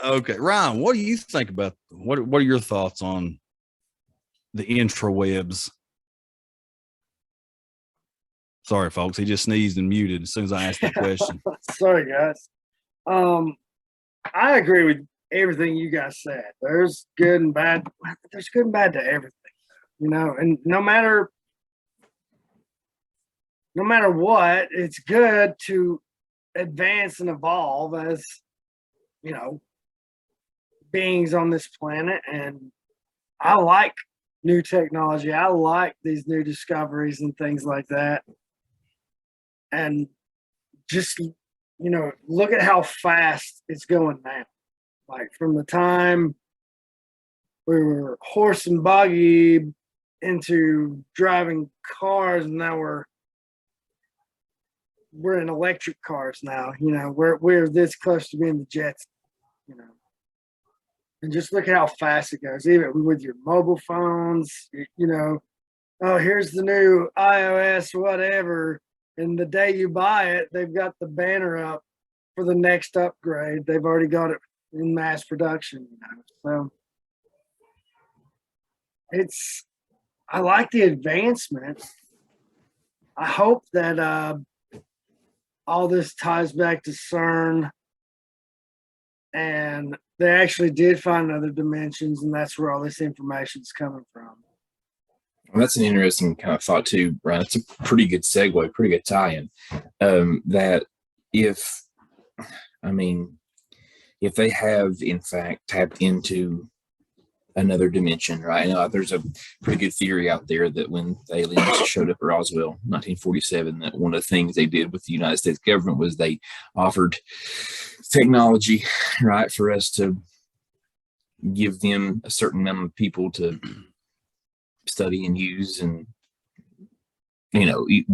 Okay, Ryan, what do you think about what are your thoughts on the intrawebs? Sorry, folks, he just sneezed and muted as soon as I asked the question. Sorry, guys. I agree with everything you guys said. There's good and bad. There's good and bad to everything, and no matter what, it's good to advance and evolve as, beings on this planet. And I like new technology. I like these new discoveries and things like that. And just, look at how fast it's going now. Like, from the time we were horse and buggy into driving cars, and now we're in electric cars now. We're this close to being the Jets. And just look at how fast it goes. Even with your mobile phones, oh, here's the new iOS, whatever. And the day you buy it, they've got the banner up for the next upgrade. They've already got it in mass production. So I like the advancement. I hope that all this ties back to CERN, and they actually did find other dimensions, and that's where all this information is coming from. Well, that's an interesting kind of thought too, Brian. It's a pretty good segue, pretty good tie-in. That if they have in fact tapped into another dimension, right? Now, there's a pretty good theory out there that when the aliens showed up at Roswell, 1947, that one of the things they did with the United States government was they offered technology, right, for us to give them a certain number of people to study and use. And we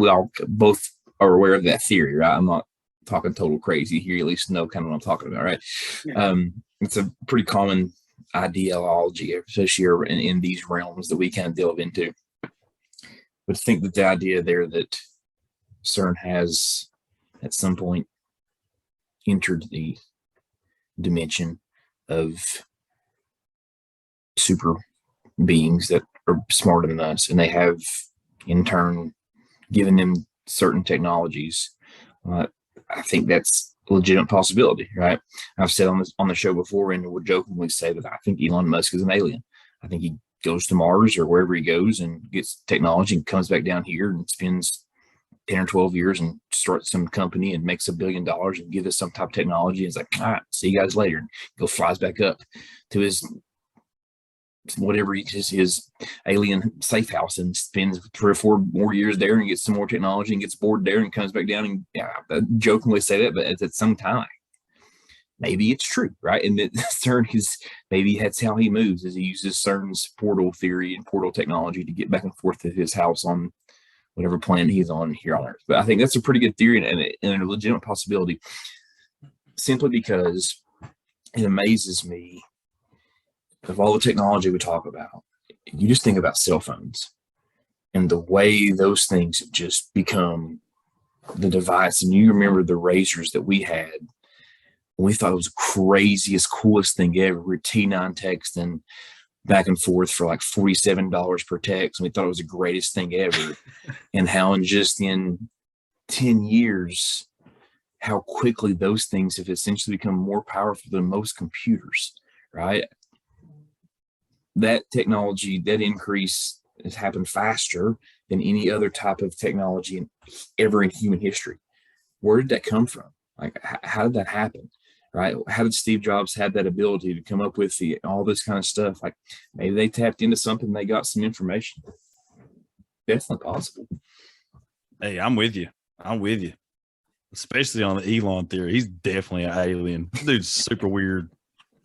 all both are aware of that theory, right? I'm not talking total crazy here, at least know kind of what I'm talking about, right? Yeah. It's a pretty common ideology, especially in these realms that we kind of delve into. But I think that the idea there that CERN has at some point entered the dimension of super beings that are smarter than us, and they have in turn given them certain technologies. I think that's a legitimate possibility, right? I've said on the show before, and would jokingly say that I think Elon Musk is an alien. I think he goes to Mars or wherever he goes and gets technology and comes back down here and spends 10 or 12 years and starts some company and makes $1 billion and gives us some type of technology. And it's like, all right, see you guys later. And flies back up to his whatever his alien safe house and spends 3 or 4 more years there and gets some more technology and gets bored there and comes back down. And I jokingly say that, but at some time, maybe it's true, right? And that CERN is, maybe that's how he moves, is he uses CERN's portal theory and portal technology to get back and forth to his house on whatever planet he's on here on Earth. But I think that's a pretty good theory and a legitimate possibility, simply because it amazes me of all the technology we talk about. You just think about cell phones and the way those things have just become the device. And you remember the razors that we had when we thought it was the craziest, coolest thing ever. We're T9 texting back and forth for like $47 per text. And we thought it was the greatest thing ever. And how in 10 years, how quickly those things have essentially become more powerful than most computers, right? That technology, that increase has happened faster than any other type of technology ever in human history. Where did that come from? Like, how did that happen? Right? How did Steve Jobs have that ability to come up with all this kind of stuff? Like, maybe they tapped into something, they got some information. Definitely possible. Hey, I'm with you. Especially on the Elon theory. He's definitely an alien. This dude's super weird.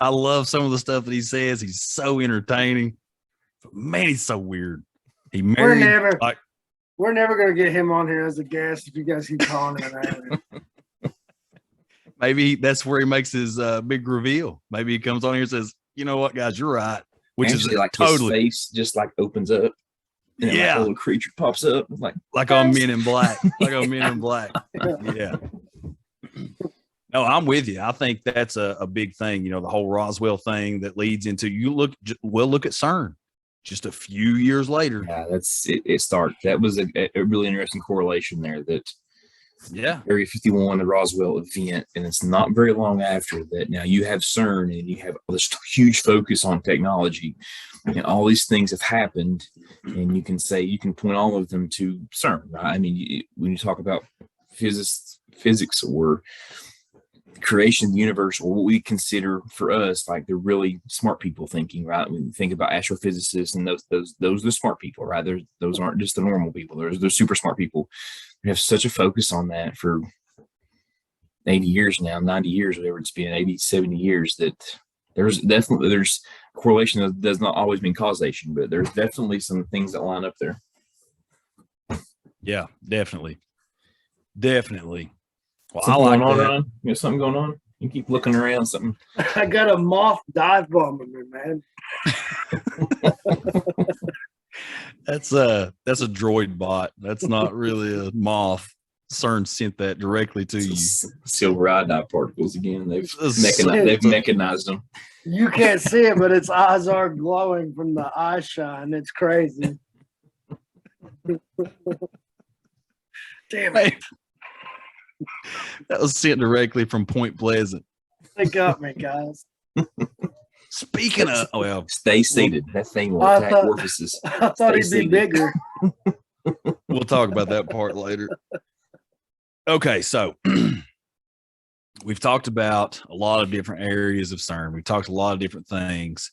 I love some of the stuff that he says. He's so entertaining. But man, he's so weird. He married. We're never going to get him on here as a guest if you guys keep calling him an alien. Maybe that's where he makes his big reveal. Maybe he comes on here and says, "You know what, guys, you're right." Which actually, is like totally, his face just like opens up. And like a little creature pops up, like on Men in Black. Yeah. No, I'm with you. I think that's a big thing. The whole Roswell thing that leads into we'll look at CERN just a few years later. Yeah, that's it. That was a really interesting correlation there. That Area 51, the Roswell event, and it's not very long after that. Now you have CERN, and you have this huge focus on technology, and all these things have happened, and you can point all of them to CERN. Right? I mean, when you talk about physics or creation of the universe, or what we consider for us like the really smart people thinking, right? When you think about astrophysicists and those are the smart people, right? Those aren't just the normal people. They're super smart people. We have such a focus on that for 80 years now, 90 years, whatever it's been, 80, 70 years, that there's correlation that does not always mean causation, but there's definitely some things that line up there. Yeah, definitely. Well, something going on, Ron? You got something going on? You keep looking around. Something. I got a moth dive bombing me, man. That's a droid bot. That's not really a moth. CERN sent that directly to you. Silver iodide particles again. They've mechanized them. You can't see it, but its eyes are glowing from the eye shine. It's crazy. Damn it. That was sent directly from Point Pleasant. They got me, guys. Speaking of, well, Stay seated. That thing will I attack thought- orifices. I thought he'd Stay be bigger. we'll talk about that part later. Okay, so we've talked about a lot of different areas of CERN. We've talked a lot of different things.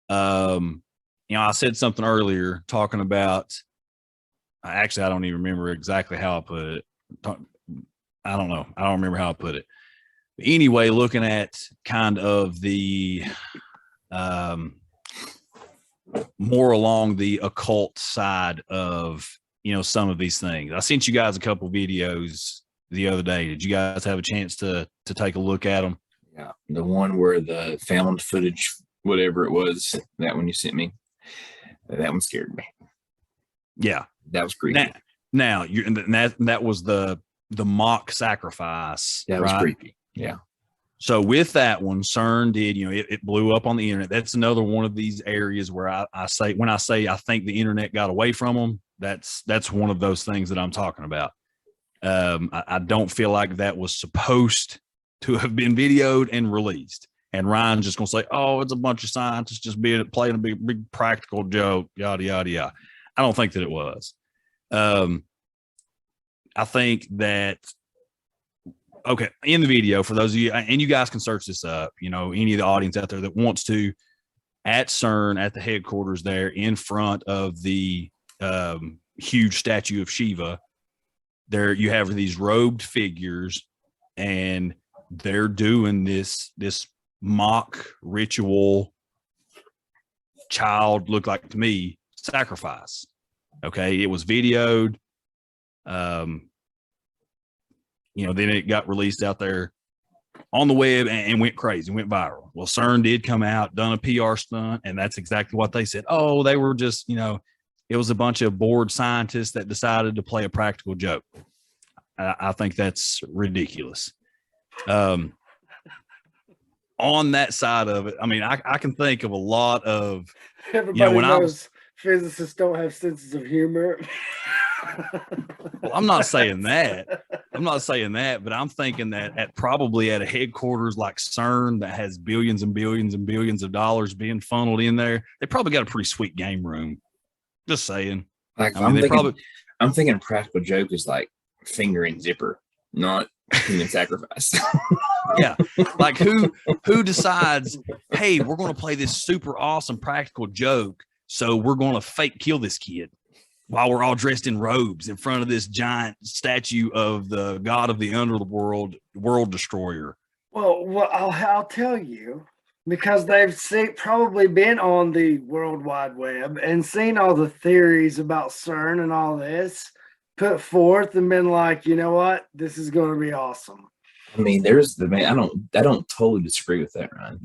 I said something earlier talking about. Actually, I don't even remember exactly how I put it. I don't know. I don't remember how I put it. But anyway, looking at kind of the more along the occult side of, some of these things. I sent you guys a couple videos the other day. Did you guys have a chance to take a look at them? Yeah, the one where the found footage, whatever it was, that one you sent me, that one scared me. Yeah, that was creepy. Now that was the mock sacrifice. That was creepy. Yeah. So with that one, CERN did, it blew up on the internet. That's another one of these areas where I say I think the internet got away from them. That's one of those things that I'm talking about. I don't feel like that was supposed to have been videoed and released. And Ryan's just gonna say, "Oh, it's a bunch of scientists just playing a big practical joke, yada yada yada." I don't think that it was. I think that. Okay, in the video, for those of you, and you guys can search this up, any of the audience out there that wants to, at CERN, at the headquarters there, in front of the huge statue of Shiva, there you have these robed figures, and they're doing this mock ritual, child, looked like to me, sacrifice. Okay, it was videoed. Then it got released out there on the web and went crazy, went viral. Well, CERN did come out, done a PR stunt, and that's exactly what they said. Oh, they were just, it was a bunch of bored scientists that decided to play a practical joke. I think that's ridiculous. On that side of it, I mean, I can think of a lot of, everybody knows physicists don't have senses of humor. Well, I'm not saying that, but I'm thinking that at a headquarters like CERN that has billions and billions and billions of dollars being funneled in there, they probably got a pretty sweet game room. Just saying. Like, I'm thinking practical joke is like fingering zipper, not human sacrifice. Yeah, like who decides, hey, we're going to play this super awesome practical joke, so we're going to fake kill this kid while we're all dressed in robes in front of this giant statue of the god of the underworld, world destroyer. Well, I'll tell you, because they've probably been on the World Wide Web and seen all the theories about CERN and all this put forth and been like, you know what, this is going to be awesome. I mean, I don't totally disagree with that, Ryan.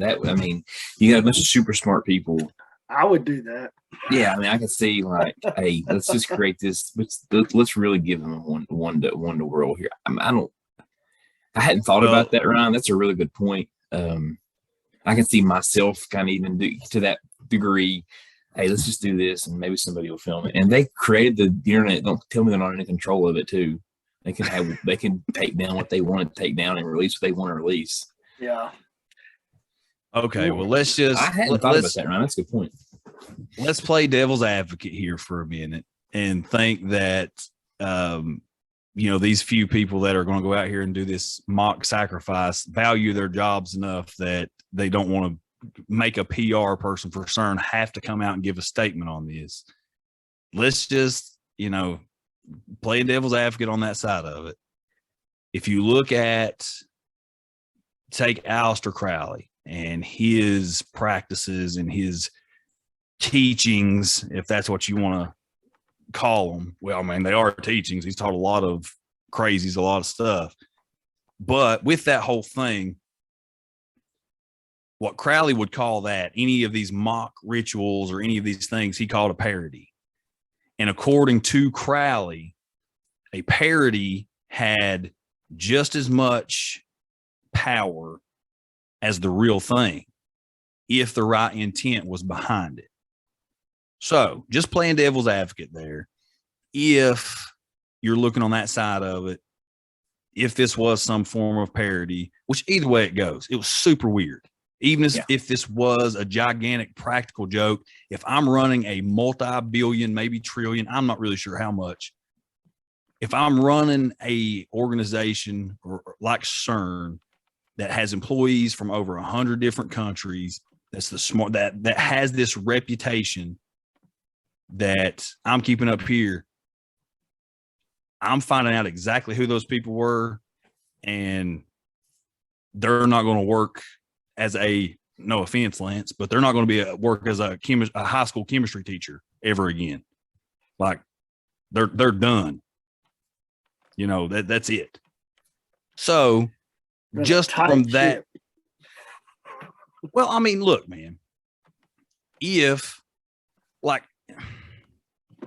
You got a bunch of super smart people. I would do that. Yeah, I mean, I can see like, hey, let's just create this. Let's really give them one to world here. I hadn't thought about that, Ryan. That's a really good point. I can see myself kind of even to that degree. Hey, let's just do this, and maybe somebody will film it. And they created the internet. Don't tell me they're not in control of it too. They can take down what they want to take down and release what they want to release. Yeah. Okay, well, I hadn't thought about that, Ryan. That's a good point. Let's play devil's advocate here for a minute and think that, these few people that are going to go out here and do this mock sacrifice value their jobs enough that they don't want to make a PR person for CERN have to come out and give a statement on this. Let's just, play devil's advocate on that side of it. If you look at, take Aleister Crowley and his practices and his teachings, if that's what you want to call them. Well, I mean, they are teachings. He's taught a lot of crazies, a lot of stuff. But with that whole thing, what Crowley would call that, any of these mock rituals or any of these things, he called a parody. And according to Crowley, a parody had just as much power as the real thing if the right intent was behind it. So just playing devil's advocate there, if you're looking on that side of it, if this was some form of parody, which either way it goes, it was super weird. Even if this was a gigantic practical joke, if I'm running a multi-billion, maybe trillion, I'm not really sure how much. If I'm running a organization like CERN that has employees from over 100 different countries, that's the smart that has this reputation that I'm keeping up here, I'm finding out exactly who those people were, and they're not going to work as a, no offense, Lance, but they're not going to work as a high school chemistry teacher ever again. Like they're done. You know, that's it. So just from that, well, I mean, look, man, if like,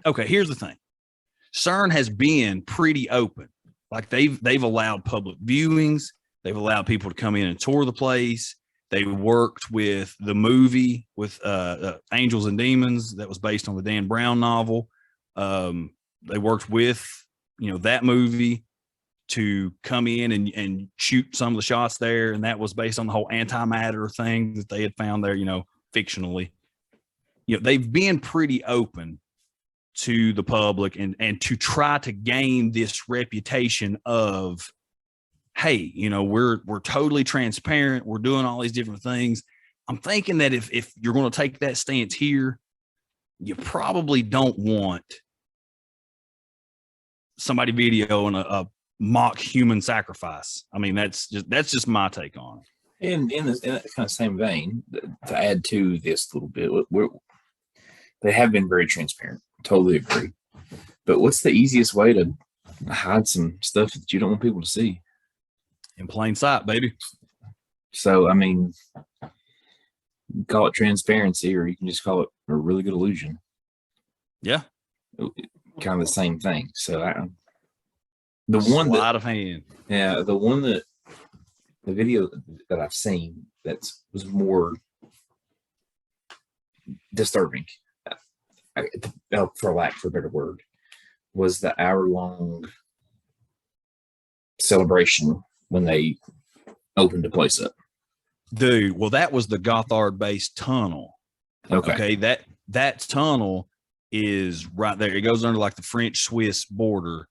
okay, here's the thing. CERN has been pretty open. Like they've allowed public viewings. They've allowed people to come in and tour the place. They worked with the movie with Angels and Demons that was based on the Dan Brown novel. They worked with, you know, that movie to come in and shoot some of the shots there. And that was based on the whole antimatter thing that they had found there, you know, fictionally. You know, they've been pretty open to the public and to try to gain this reputation of, hey, you know, we're totally transparent. We're doing all these different things. I'm thinking that if you're going to take that stance here, you probably don't want somebody videoing a mock human sacrifice. I mean, that's just my take on it. And in that kind of same vein, to add to this a little bit, they have been very transparent. Totally agree. But what's the easiest way to hide some stuff that you don't want people to see? In plain sight, baby. So, I mean, you call it transparency, or you can just call it a really good illusion. Yeah. Kind of the same thing. So, the video that I've seen that was more disturbing, for lack of a better word, was the hour-long celebration when they opened the place up. Dude, well, that was the Gothard base tunnel. Okay, that tunnel is right there. It goes under like the French-Swiss border,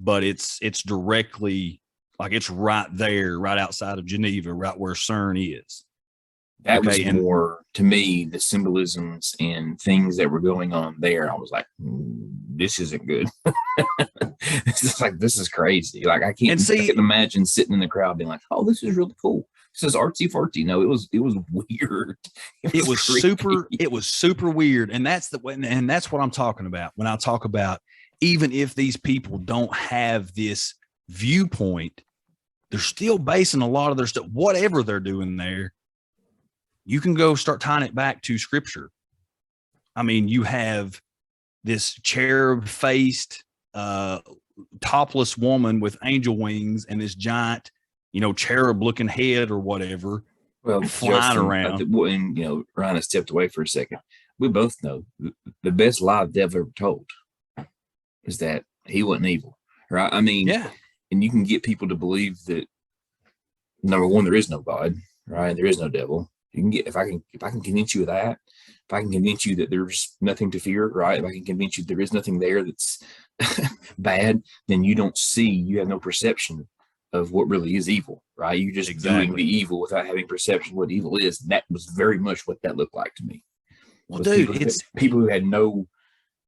but it's directly, like, it's right there, right outside of Geneva, right where CERN is. That was more, to me, the symbolisms and things that were going on there. I was like, this isn't good. It's just like, this is crazy. Like, I can't imagine sitting in the crowd being like, oh, this is really cool. This is artsy fartsy. No, it was weird. It was super weird. And that's what I'm talking about when I talk about, even if these people don't have this viewpoint, they're still basing a lot of their stuff, whatever they're doing there. You can go start tying it back to scripture. I mean, you have this cherub-faced, topless woman with angel wings and this giant, you know, cherub-looking head or whatever, flying around. And, you know, Ryan has stepped away for a second. We both know the best lie the devil ever told is that he wasn't evil, right? I mean, yeah. And you can get people to believe that, number one, there is no God, right? There is no devil. You can get, if I can convince you of that, if I can convince you that there's nothing to fear, right? If I can convince you there is nothing there that's bad, then you have no perception of what really is evil, right? You're just doing the evil without having perception of what evil is. That was very much what that looked like to me. Well, dude, it's people who had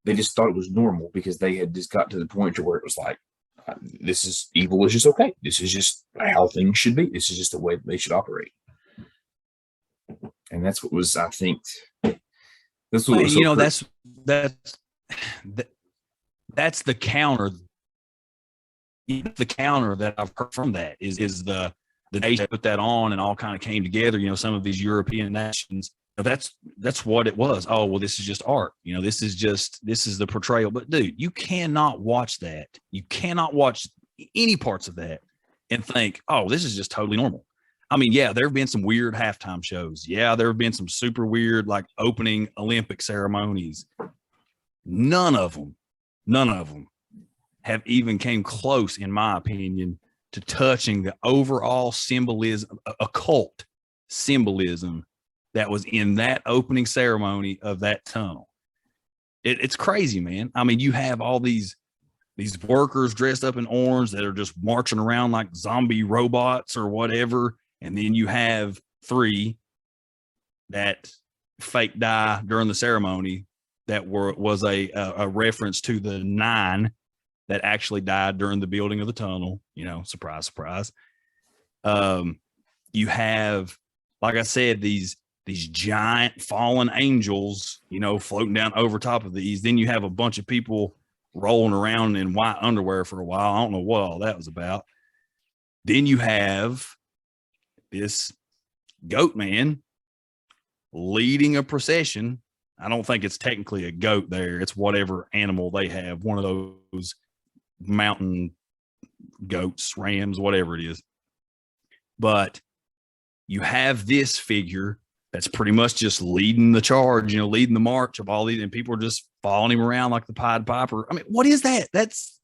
they just thought it was normal because they had just got to the point to where it was like, this is evil is just okay. This is just how things should be. This is just the way they should operate. And that's what was, I think, that's what was, you know, that's the counter. The counter that I've heard from that is the nation that put that on and all kind of came together. You know, some of these European nations, that's what it was. Oh, well, this is just art. You know, this is the portrayal. But dude, you cannot watch that. You cannot watch any parts of that and think, oh, this is just totally normal. I mean, yeah, there have been some weird halftime shows. Yeah, there have been some super weird, like, opening Olympic ceremonies. None of them have even came close, in my opinion, to touching the overall symbolism, occult symbolism that was in that opening ceremony of that tunnel. It's crazy, man. I mean, you have all these workers dressed up in orange that are just marching around like zombie robots or whatever. And then you have 3 that fake die during the ceremony that was a reference to the 9 that actually died during the building of the tunnel. You know, surprise, surprise. You have, like I said, these giant fallen angels, you know, floating down over top of these. Then you have a bunch of people rolling around in white underwear for a while. I don't know what all that was about. Then you have this goat man leading a procession. I don't think it's technically a goat there. It's whatever animal they have, one of those mountain goats, rams, whatever it is. But you have this figure that's pretty much just leading the charge, you know, leading the march of all these, and people are just following him around like the Pied Piper. I mean, what is that? That's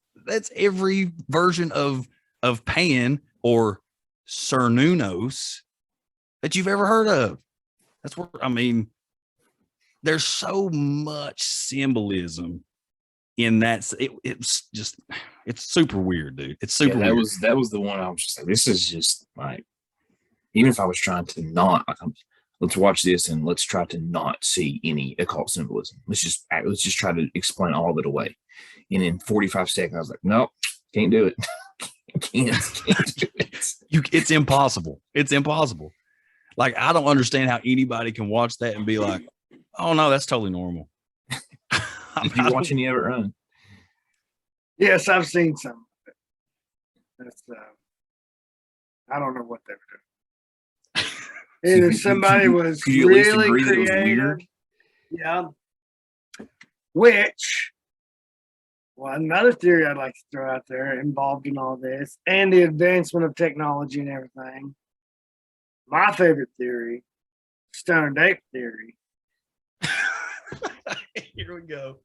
every version of Pan or Cernunnos that you've ever heard of. That's what I mean. There's so much symbolism in that. It's super weird, dude. It's super weird. That was the one I was just like, this is just like, even if I was trying to not, let's watch this and let's try to not see any occult symbolism. Let's just try to explain all of it away. And in 45 seconds, I was like, nope, can't do it. can't do it. It's impossible. It's impossible. Like, I don't understand how anybody can watch that and be like, oh no, that's totally normal. Did you watch any of it, Ryan? Yes, I've seen some of it. That's I don't know what they were doing. Either somebody was really creative. Yeah. Which, well, another theory I'd like to throw out there involved in all this and the advancement of technology and everything. My favorite theory, Stone Ape Theory. Here we go.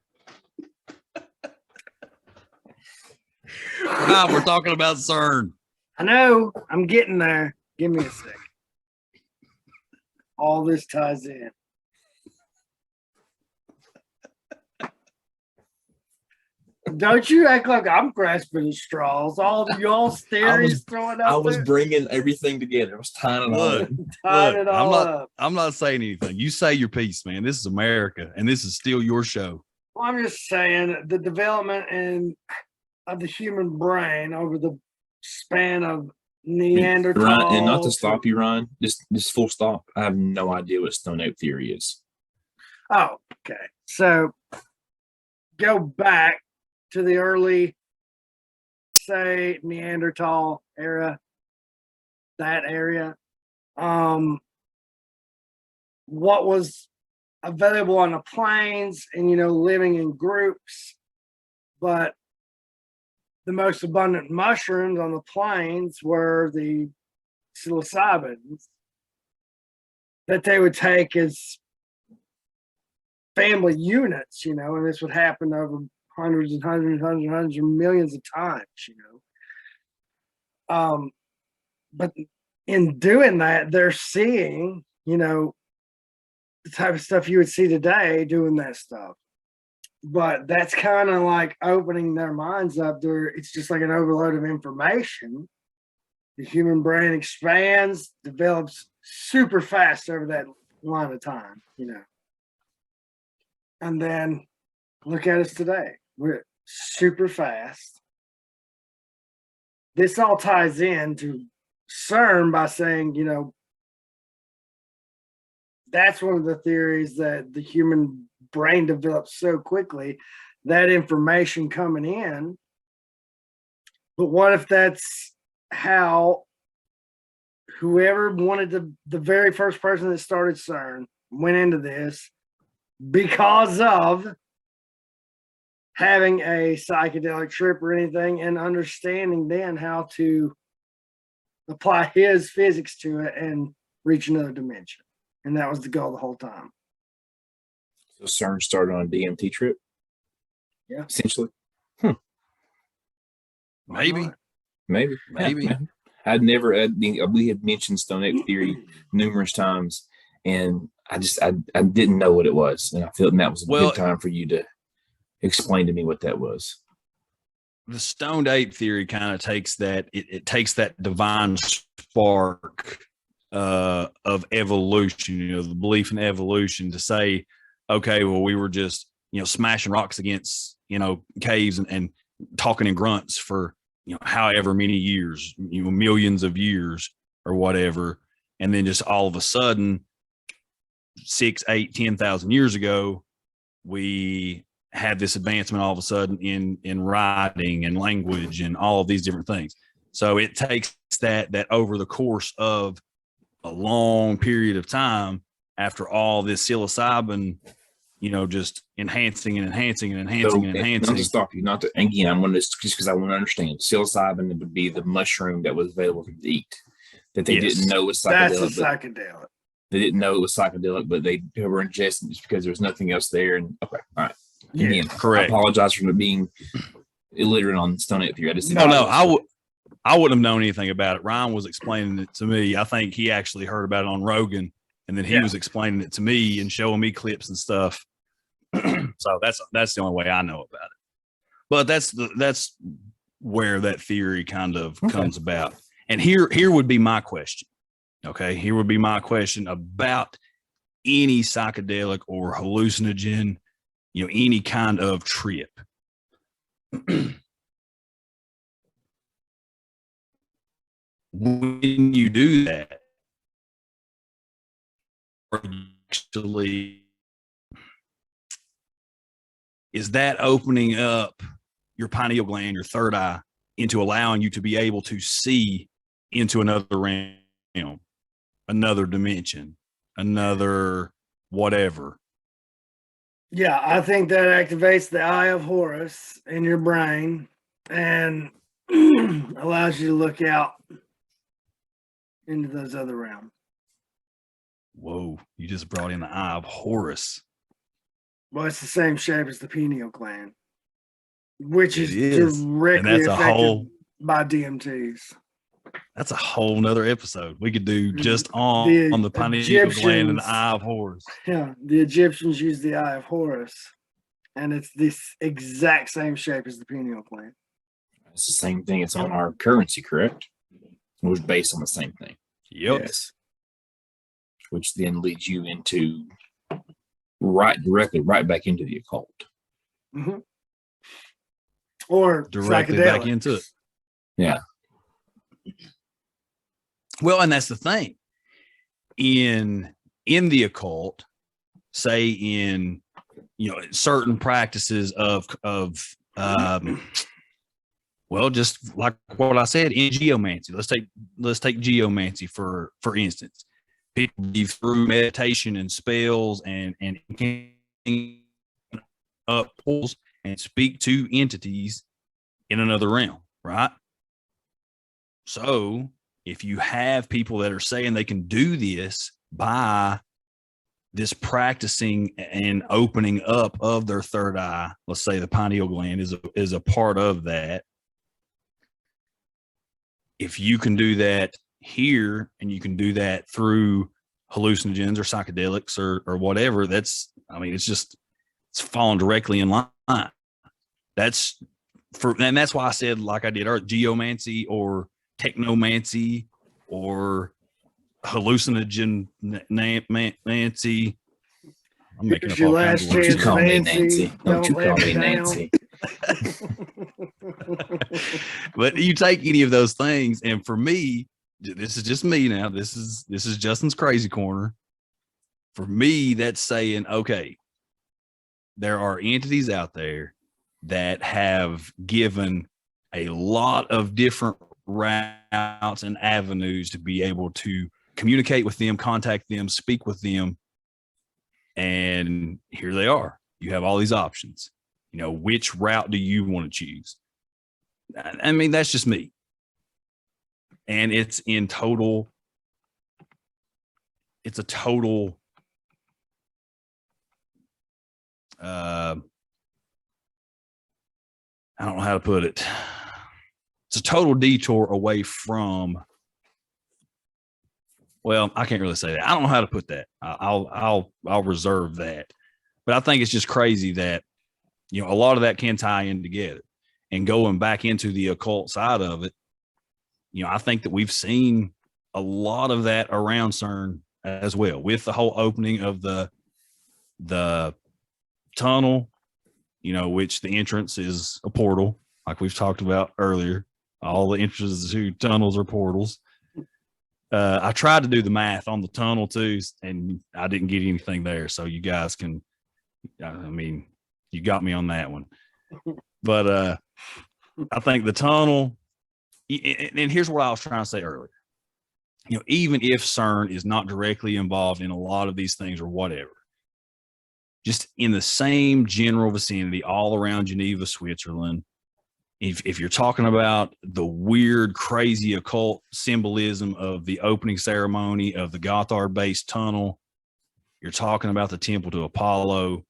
Wow, we're talking about CERN. I know. I'm getting there. Give me a second. All this ties in. Don't you act like I'm grasping at straws. All of y'all's theories throwing up. I was bringing everything together. I was tying it all up. I'm not saying anything. You say your piece, man. This is America, and this is still your show. Well, I'm just saying the development of the human brain over the span of Neanderthal. Ryan, and not to stop you, Ryan, just full stop. I have no idea what Stone Ape Theory is. Oh, okay. So go back to the early, say, Neanderthal era, that area. What was available on the plains and, you know, living in groups, but the most abundant mushrooms on the plains were the psilocybins that they would take as family units, you know, and this would happen over hundreds and hundreds of millions of times, you know. But in doing that, they're seeing, you know, the type of stuff you would see today doing that stuff. But that's kind of like opening their minds up there. It's just like an overload of information. The human brain expands, develops super fast over that line of time, you know. And then look at us today. We're super fast. This all ties into CERN by saying, you know, that's one of the theories, that the human brain develops so quickly, that information coming in. But what if that's how whoever wanted the very first person that started CERN went into this because of having a psychedelic trip or anything and understanding then how to apply his physics to it and reach another dimension. And that was the goal the whole time. So CERN started on a DMT trip? Yeah. Essentially? Maybe. Maybe. Yeah. I'd never. We had mentioned Stone Ape Theory numerous times, and I didn't know what it was, and I felt that was a good time for you to explain to me what that was. The Stone Ape Theory kind of takes that. It takes that divine spark of evolution, the belief in evolution, to say, okay, well, we were just smashing rocks against caves and talking in grunts for however many years, millions of years or whatever, and then just all of a sudden 6, 8, 10,000 years ago, we had this advancement all of a sudden in writing and language and all of these different things. So it takes that over the course of a long period of time, after all this psilocybin, just enhancing and enhancing and enhancing and enhancing. Not to stop you, again, I'm going to, just because I want to understand, psilocybin would be the mushroom that was available to eat, that they didn't know was psychedelic. That's a psychedelic. They didn't know it was psychedelic, but they were ingesting just because there was nothing else there. And okay, all right. Again, correct. I apologize for being illiterate on Stone Ape Theory. I wouldn't have known anything about it. Ryan was explaining it to me. I think he actually heard about it on Rogan, and then he was explaining it to me and showing me clips and stuff. So that's the only way I know about it. But that's where that theory kind of comes about. And here would be my question. Okay, here would be my question about any psychedelic or hallucinogen, any kind of trip. When you do that, actually, is that opening up your pineal gland, your third eye, into allowing you to be able to see into another realm, another dimension, another whatever? Yeah, I think that activates the eye of Horus in your brain and allows you to look out into those other realms. Whoa, you just brought in the eye of Horus. Well, it's the same shape as the pineal gland, which is directly affected by DMTs. That's a whole nother episode we could do just on the pineal gland and the eye of Horus. Yeah, the Egyptians used the eye of Horus, and it's this exact same shape as the pineal gland. It's the same thing. It's on our currency, correct? It was based on the same thing. Yep. Yes. Which then leads you into directly back into the occult. Mm-hmm. Or directly back into it. Yeah. Well, and that's the thing. In the occult, say in certain practices of well, just like what I said in geomancy. Let's take geomancy for instance. People believe through meditation and spells and up pulls and speak to entities in another realm, right? So if you have people that are saying they can do this by practicing and opening up of their third eye, let's say the pineal gland is a part of that. If you can do that here and you can do that through hallucinogens or psychedelics or whatever, it's falling directly in line. And that's why I said, like I did earlier, geomancy or technomancy or hallucinogen Nancy. I'm making up all kinds of words. Don't you call me Nancy. Don't you call me Nancy. But you take any of those things, and for me, this is just me now. This is Justin's crazy corner. For me, that's saying, okay, there are entities out there that have given a lot of different routes and avenues to be able to communicate with them, contact them, speak with them. And here they are. You have all these options. Which route do you want to choose? I mean, that's just me. And it's a total, I don't know how to put it. it's a total detour away from, well, I can't really say that. I don't know how to put that. I'll reserve that. But I think it's just crazy that, you know, a lot of that can tie in together. And going back into the occult side of it, you know, I think that we've seen a lot of that around CERN as well, with the whole opening of the tunnel, you know, which the entrance is a portal, like we've talked about earlier. All the entrances to tunnels are portals. I tried to do the math on the tunnel too, and I didn't get anything there. So you guys can, I mean, you got me on that one. But I think the tunnel, and here's what I was trying to say earlier. You know, even if CERN is not directly involved in a lot of these things or whatever, just in the same general vicinity all around Geneva, Switzerland, if you're talking about the weird, crazy occult symbolism of the opening ceremony of the Gothard-based tunnel, you're talking about the temple to Apollo,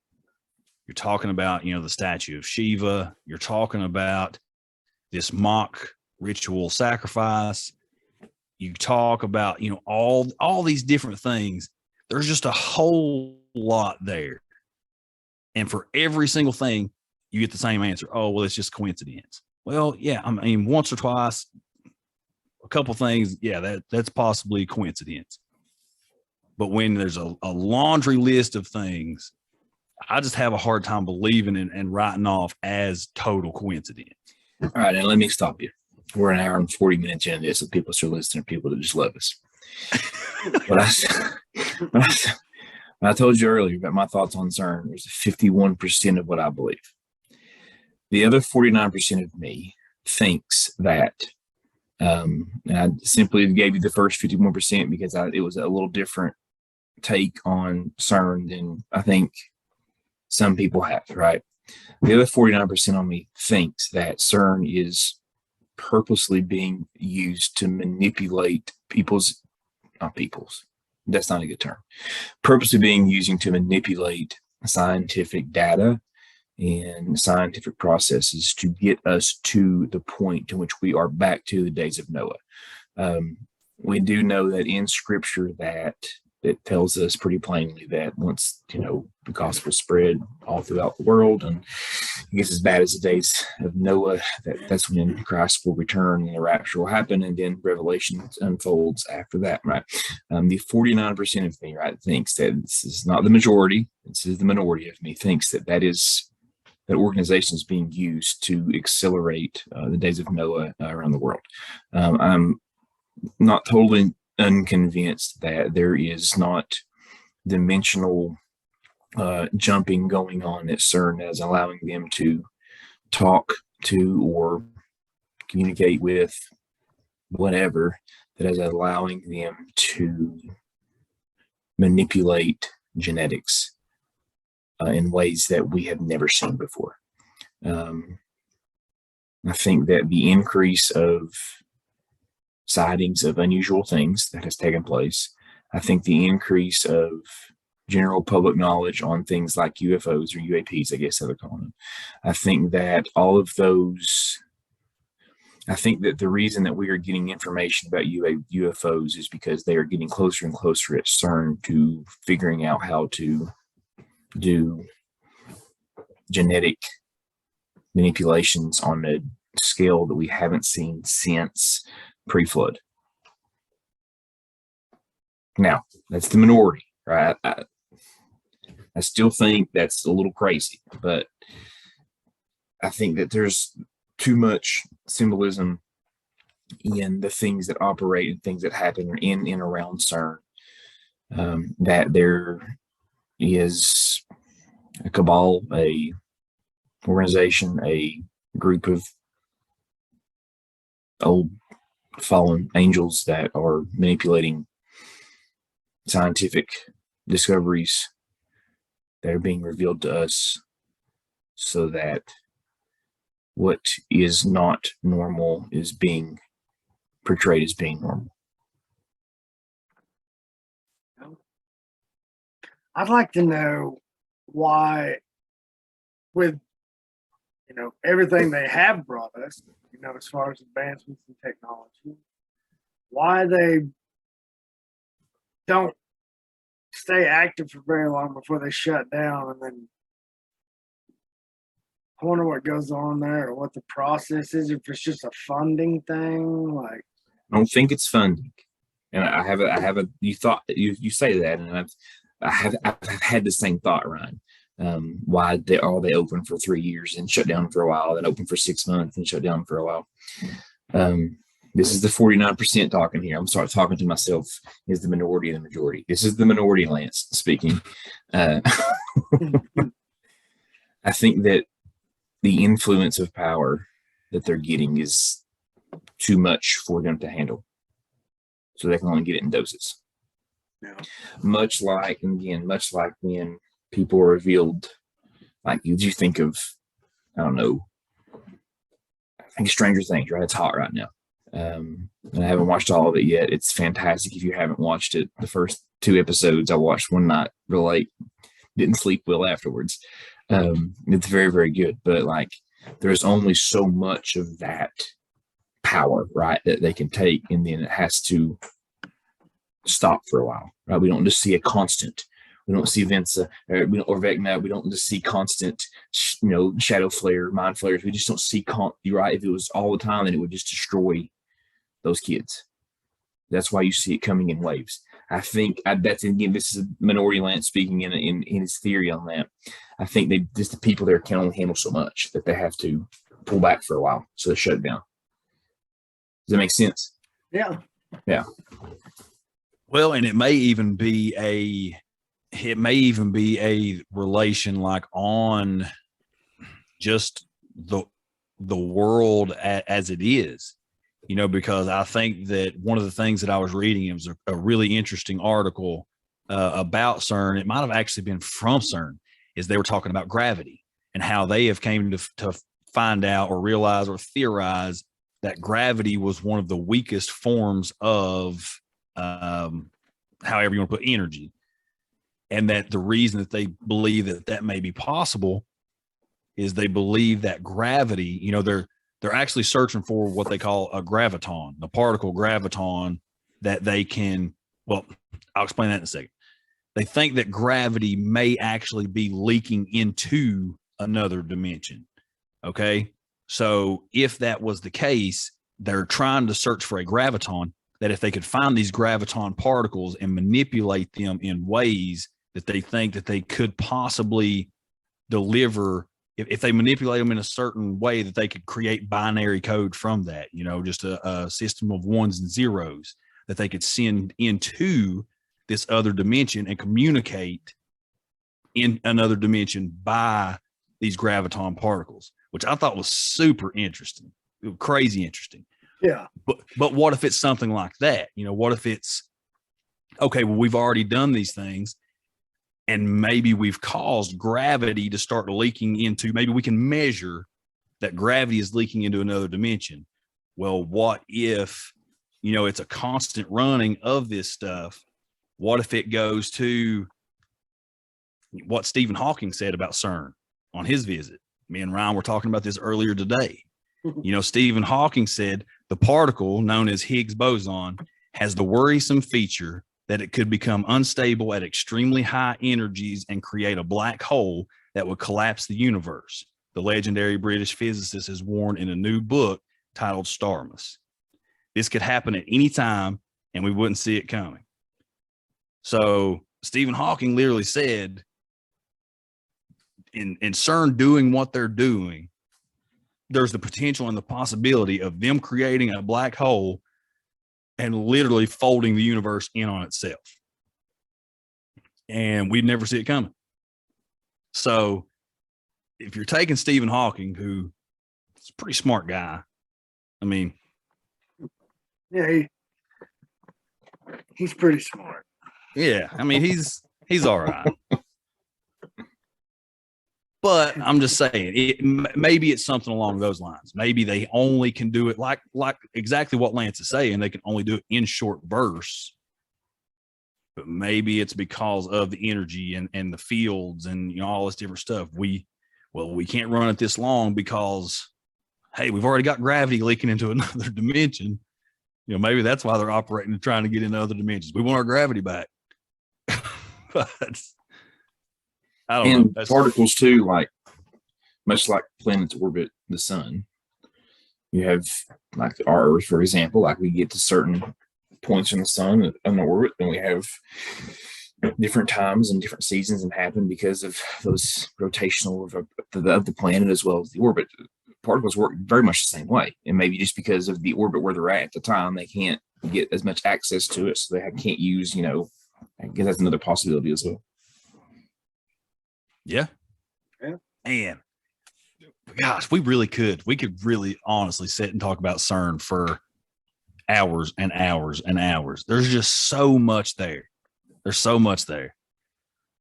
you're talking about, you know, the statue of Shiva, you're talking about this mock ritual sacrifice, you talk about, you know, all these different things. There's just a whole lot there. And for every single thing, you get the same answer. Oh, well, it's just coincidence. Well, yeah, I mean, once or twice, a couple things, yeah, that's possibly coincidence. But when there's a laundry list of things, I just have a hard time believing and writing off as total coincidence. All right, now let me stop you. We're an hour and 40 minutes into this, and people still listening, people that just love us. When I told you earlier about my thoughts on CERN, there's 51% of what I believe. The other 49% of me thinks that, and I simply gave you the first 51% because it was a little different take on CERN than I think some people have, right? The other 49% on me thinks that CERN is purposely being used to manipulate that's not a good term, purposely being using to manipulate scientific data and scientific processes to get us to the point to which we are back to the days of Noah. We do know that in scripture that it tells us pretty plainly that once, you know, the gospel spread all throughout the world and it gets as bad as the days of Noah, that's when Christ will return and the rapture will happen, and then Revelation unfolds after that, right? The 49% of me, right, thinks that this is not the majority, this is the minority of me, thinks that that organization is being used to accelerate the days of Noah around the world. I'm not totally unconvinced that there is not dimensional jumping going on at CERN as allowing them to talk to or communicate with whatever, that is allowing them to manipulate genetics in ways that we have never seen before. I think that the increase of sightings of unusual things that has taken place, I think the increase of general public knowledge on things like UFOs or UAPs, I guess they're calling them, I think that all of those, I think that the reason that we are getting information about UFOs is because they are getting closer and closer at CERN to figuring out how to do genetic manipulations on a scale that we haven't seen since pre-flood. Now, that's the minority, right? I still think that's a little crazy, but I think that there's too much symbolism in the things that operate and things that happen in and around CERN, that there is a cabal, a organization, a group of old fallen angels that are manipulating scientific discoveries that are being revealed to us so that what is not normal is being portrayed as being normal. I'd like to know why, with everything they have brought us, as far as advancements in technology, why they don't stay active for very long before they shut down. And then I wonder what goes on there or what the process is, if it's just a funding thing. Like, I don't think it's funding. And you say that, and I've had the same thought, Ryan. Why they open for 3 years and shut down for a while, then open for 6 months and shut down for a while. This is the 49% talking here. I'm sorry, talking to myself is the minority of the majority. This is the minority, Lance, speaking. I think that the influence of power that they're getting is too much for them to handle. So they can only get it in doses. Yeah. Much like when people are revealed, like you think of, I don't know, I think Stranger Things, right? It's hot right now. And I haven't watched all of it yet. It's fantastic. If you haven't watched it, the first 2 episodes I watched one night real late, didn't sleep well afterwards. It's very, very good. But like, there's only so much of that power, right, that they can take, and then it has to stop for a while, right? We don't just see a constant. We don't see Venza or Vecna. We don't just see constant, shadow flare, mind flares. We just don't see you're right. If it was all the time, then it would just destroy those kids. That's why you see it coming in waves. I think that's, again, this is a minority Lance speaking in his theory on that. I think the people there can only handle so much that they have to pull back for a while, so they shut it down. Does that make sense? Yeah. Yeah. Well, and it may even be a relation like on just the world as it is, because I think that one of the things that I was reading, it was a really interesting article about CERN. It might have actually been from CERN, is they were talking about gravity and how they have came to find out or realize or theorize that gravity was one of the weakest forms of however you want to put energy. And that the reason that they believe that may be possible is they believe that gravity, they're actually searching for what they call a graviton, the particle graviton that they can, well, I'll explain that in a second. They think that gravity may actually be leaking into another dimension. Okay. So if that was the case, they're trying to search for a graviton, that if they could find these graviton particles and manipulate them in ways that they think that they could possibly deliver, if they manipulate them in a certain way, that they could create binary code from that, just a system of ones and zeros that they could send into this other dimension and communicate in another dimension by these graviton particles, which I thought was super interesting, crazy interesting. Yeah. But what if it's something like that? What if it's, okay, well, we've already done these things, and maybe we've caused gravity to start leaking into, maybe we can measure that gravity is leaking into another dimension. Well, what if, it's a constant running of this stuff? What if it goes to what Stephen Hawking said about CERN on his visit? Me and Ryan were talking about this earlier today. Stephen Hawking said the particle known as Higgs Boson has the worrisome feature that it could become unstable at extremely high energies and create a black hole that would collapse the universe. The legendary British physicist has warned in a new book titled Starmus. This could happen at any time, and we wouldn't see it coming. So Stephen Hawking literally said, in CERN doing what they're doing, there's the potential and the possibility of them creating a black hole and literally folding the universe in on itself. And we'd never see it coming. So if you're taking Stephen Hawking, who is a pretty smart guy, I mean, yeah, he's pretty smart. Yeah, I mean, he's all right. But I'm just saying, maybe it's something along those lines. Maybe they only can do it like exactly what Lance is saying. They can only do it in short bursts. But maybe it's because of the energy and the fields and all this different stuff. We can't run it this long because hey, we've already got gravity leaking into another dimension. You know, maybe that's why they're operating and trying to get into other dimensions. We want our gravity back. But I don't know. And particles too, like much like planets orbit the sun. You have like our Earth, for example, like we get to certain points in the sun on the orbit, and we have different times and different seasons that happen because of those rotational of the planet as well as the orbit. Particles work very much the same way, and maybe just because of the orbit where they're at the time, they can't get as much access to it, so they can't use, you know, I guess that's another possibility as well. Yeah. And gosh, we could really honestly sit and talk about CERN for hours and hours and hours. There's just so much there. There's so much there.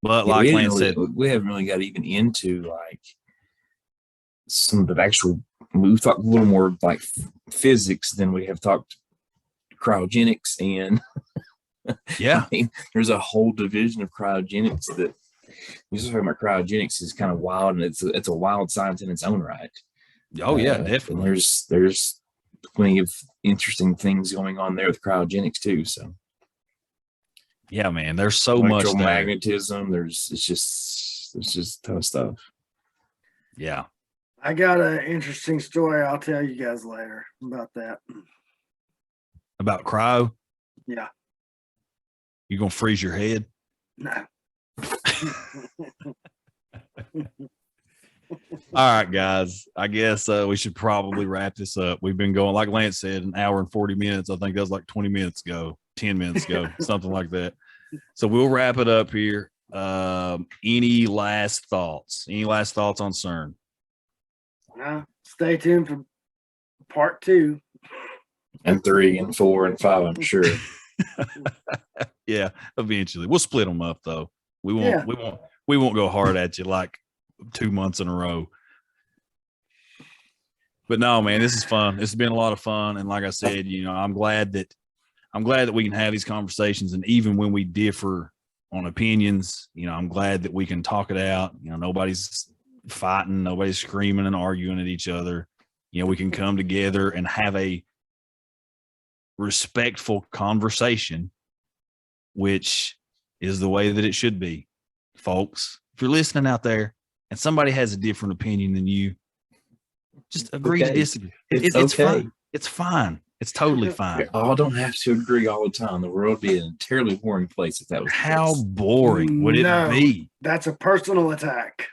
But Yeah, like Lance said, we haven't really got even into like some of the actual, we've talked a little more like physics than we have talked cryogenics. And yeah, I mean, there's a whole division of cryogenics that we just talking about. Cryogenics is kind of wild, and it's a wild science in its own right. Oh yeah, definitely. There's plenty of interesting things going on there with cryogenics too. So yeah, man, there's so much there. Electromagnetism. It's just a ton of stuff. Yeah. I got an interesting story. I'll tell you guys later about that. About cryo? Yeah. You gonna freeze your head? No. All right, guys. I guess we should probably wrap this up. We've been going, like Lance said, an hour and 40 minutes. I think that was like 20 minutes ago, 10 minutes ago, something like that. So we'll wrap it up here. Any last thoughts? Any last thoughts on CERN? Stay tuned for part 2. And 3 and 4 and 5, I'm sure. Yeah, eventually. We'll split them up though. We won't go hard at you like 2 months in a row. But no, man, this is fun. This has been a lot of fun. And like I said, you know, I'm glad that we can have these conversations. And even when we differ on opinions, you know, I'm glad that we can talk it out. You know, nobody's fighting, nobody's screaming and arguing at each other. You know, we can come together and have a respectful conversation, which is the way that it should be. Folks, if you're listening out there and somebody has a different opinion than you, just agree to disagree. It's okay. fine. It's fine. It's totally fine. We all don't have to agree all the time. The world would be a terribly boring place if that was the How case. boring would it be? That's a personal attack.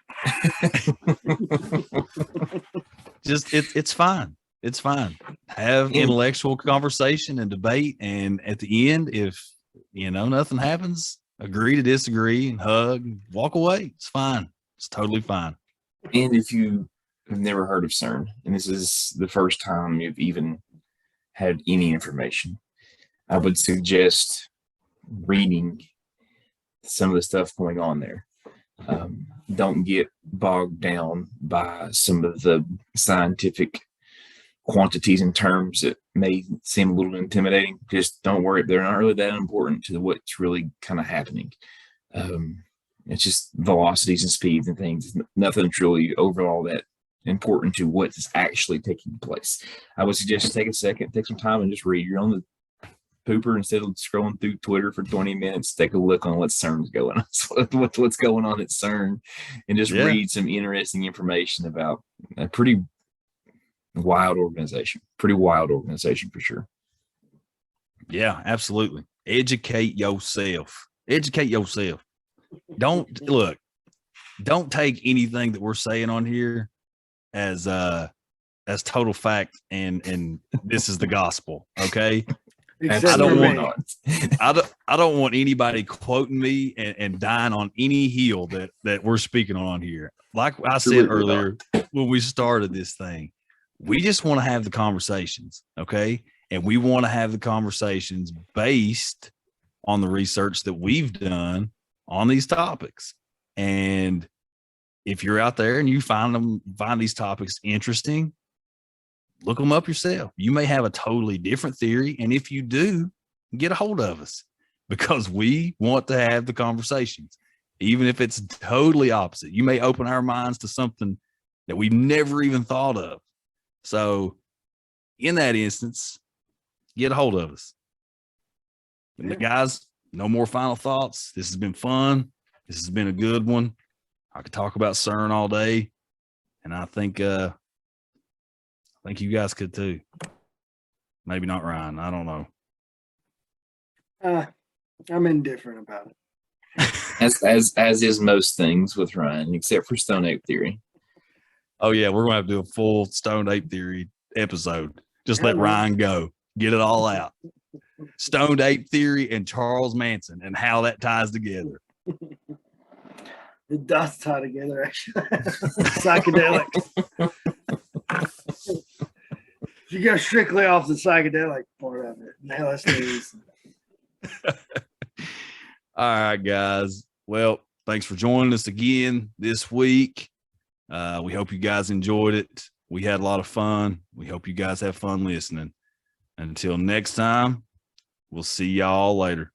Just it's fine. It's fine. Have intellectual conversation and debate, and at the end, if you know nothing happens, agree to disagree and hug and walk away. It's fine. It's totally fine. And if you have never heard of CERN, and this is the first time you've even had any information, I would suggest reading some of the stuff going on there. Don't get bogged down by some of the scientific quantities and terms that may seem a little intimidating. Just don't worry. They're not really that important to what's really kind of happening. It's just velocities and speeds and things. Nothing's really overall that important to what's actually taking place. I would suggest take a second, take some time and just read. You're on the pooper, instead of scrolling through Twitter for 20 minutes, take a look on what CERN's going on, what's going on at CERN, and just read some interesting information about a pretty wild organization for sure. Yeah, absolutely. Educate yourself. Don't take anything that we're saying on here as total fact and this is the gospel. Okay. I don't want anybody quoting me and dying on any hill that we're speaking on here. Like I said earlier when we started this thing, we just want to have the conversations, okay? And we want to have the conversations based on the research that we've done on these topics. And if you're out there and you find these topics interesting, look them up yourself. You may have a totally different theory. And if you do, get a hold of us, because we want to have the conversations, even if it's totally opposite. You may open our minds to something that we never even thought of. So in that instance, get a hold of us. Yeah. Guys, no more final thoughts. This has been fun. This has been a good one. I could talk about CERN all day, and I think you guys could too. Maybe not Ryan. I don't know. I'm indifferent about it. As is most things with Ryan, except for Stone Ape Theory. Oh yeah, we're gonna have to do a full Stone Ape Theory episode. Just let Yeah, Ryan go. Get it all out. Stone Ape Theory and Charles Manson and how that ties together. It does tie together, actually. Psychedelics. You go strictly off the psychedelic part of it. Now let's do this. All right, guys. Well, thanks for joining us again this week. We hope you guys enjoyed it. We had a lot of fun. We hope you guys have fun listening. Until next time, we'll see y'all later.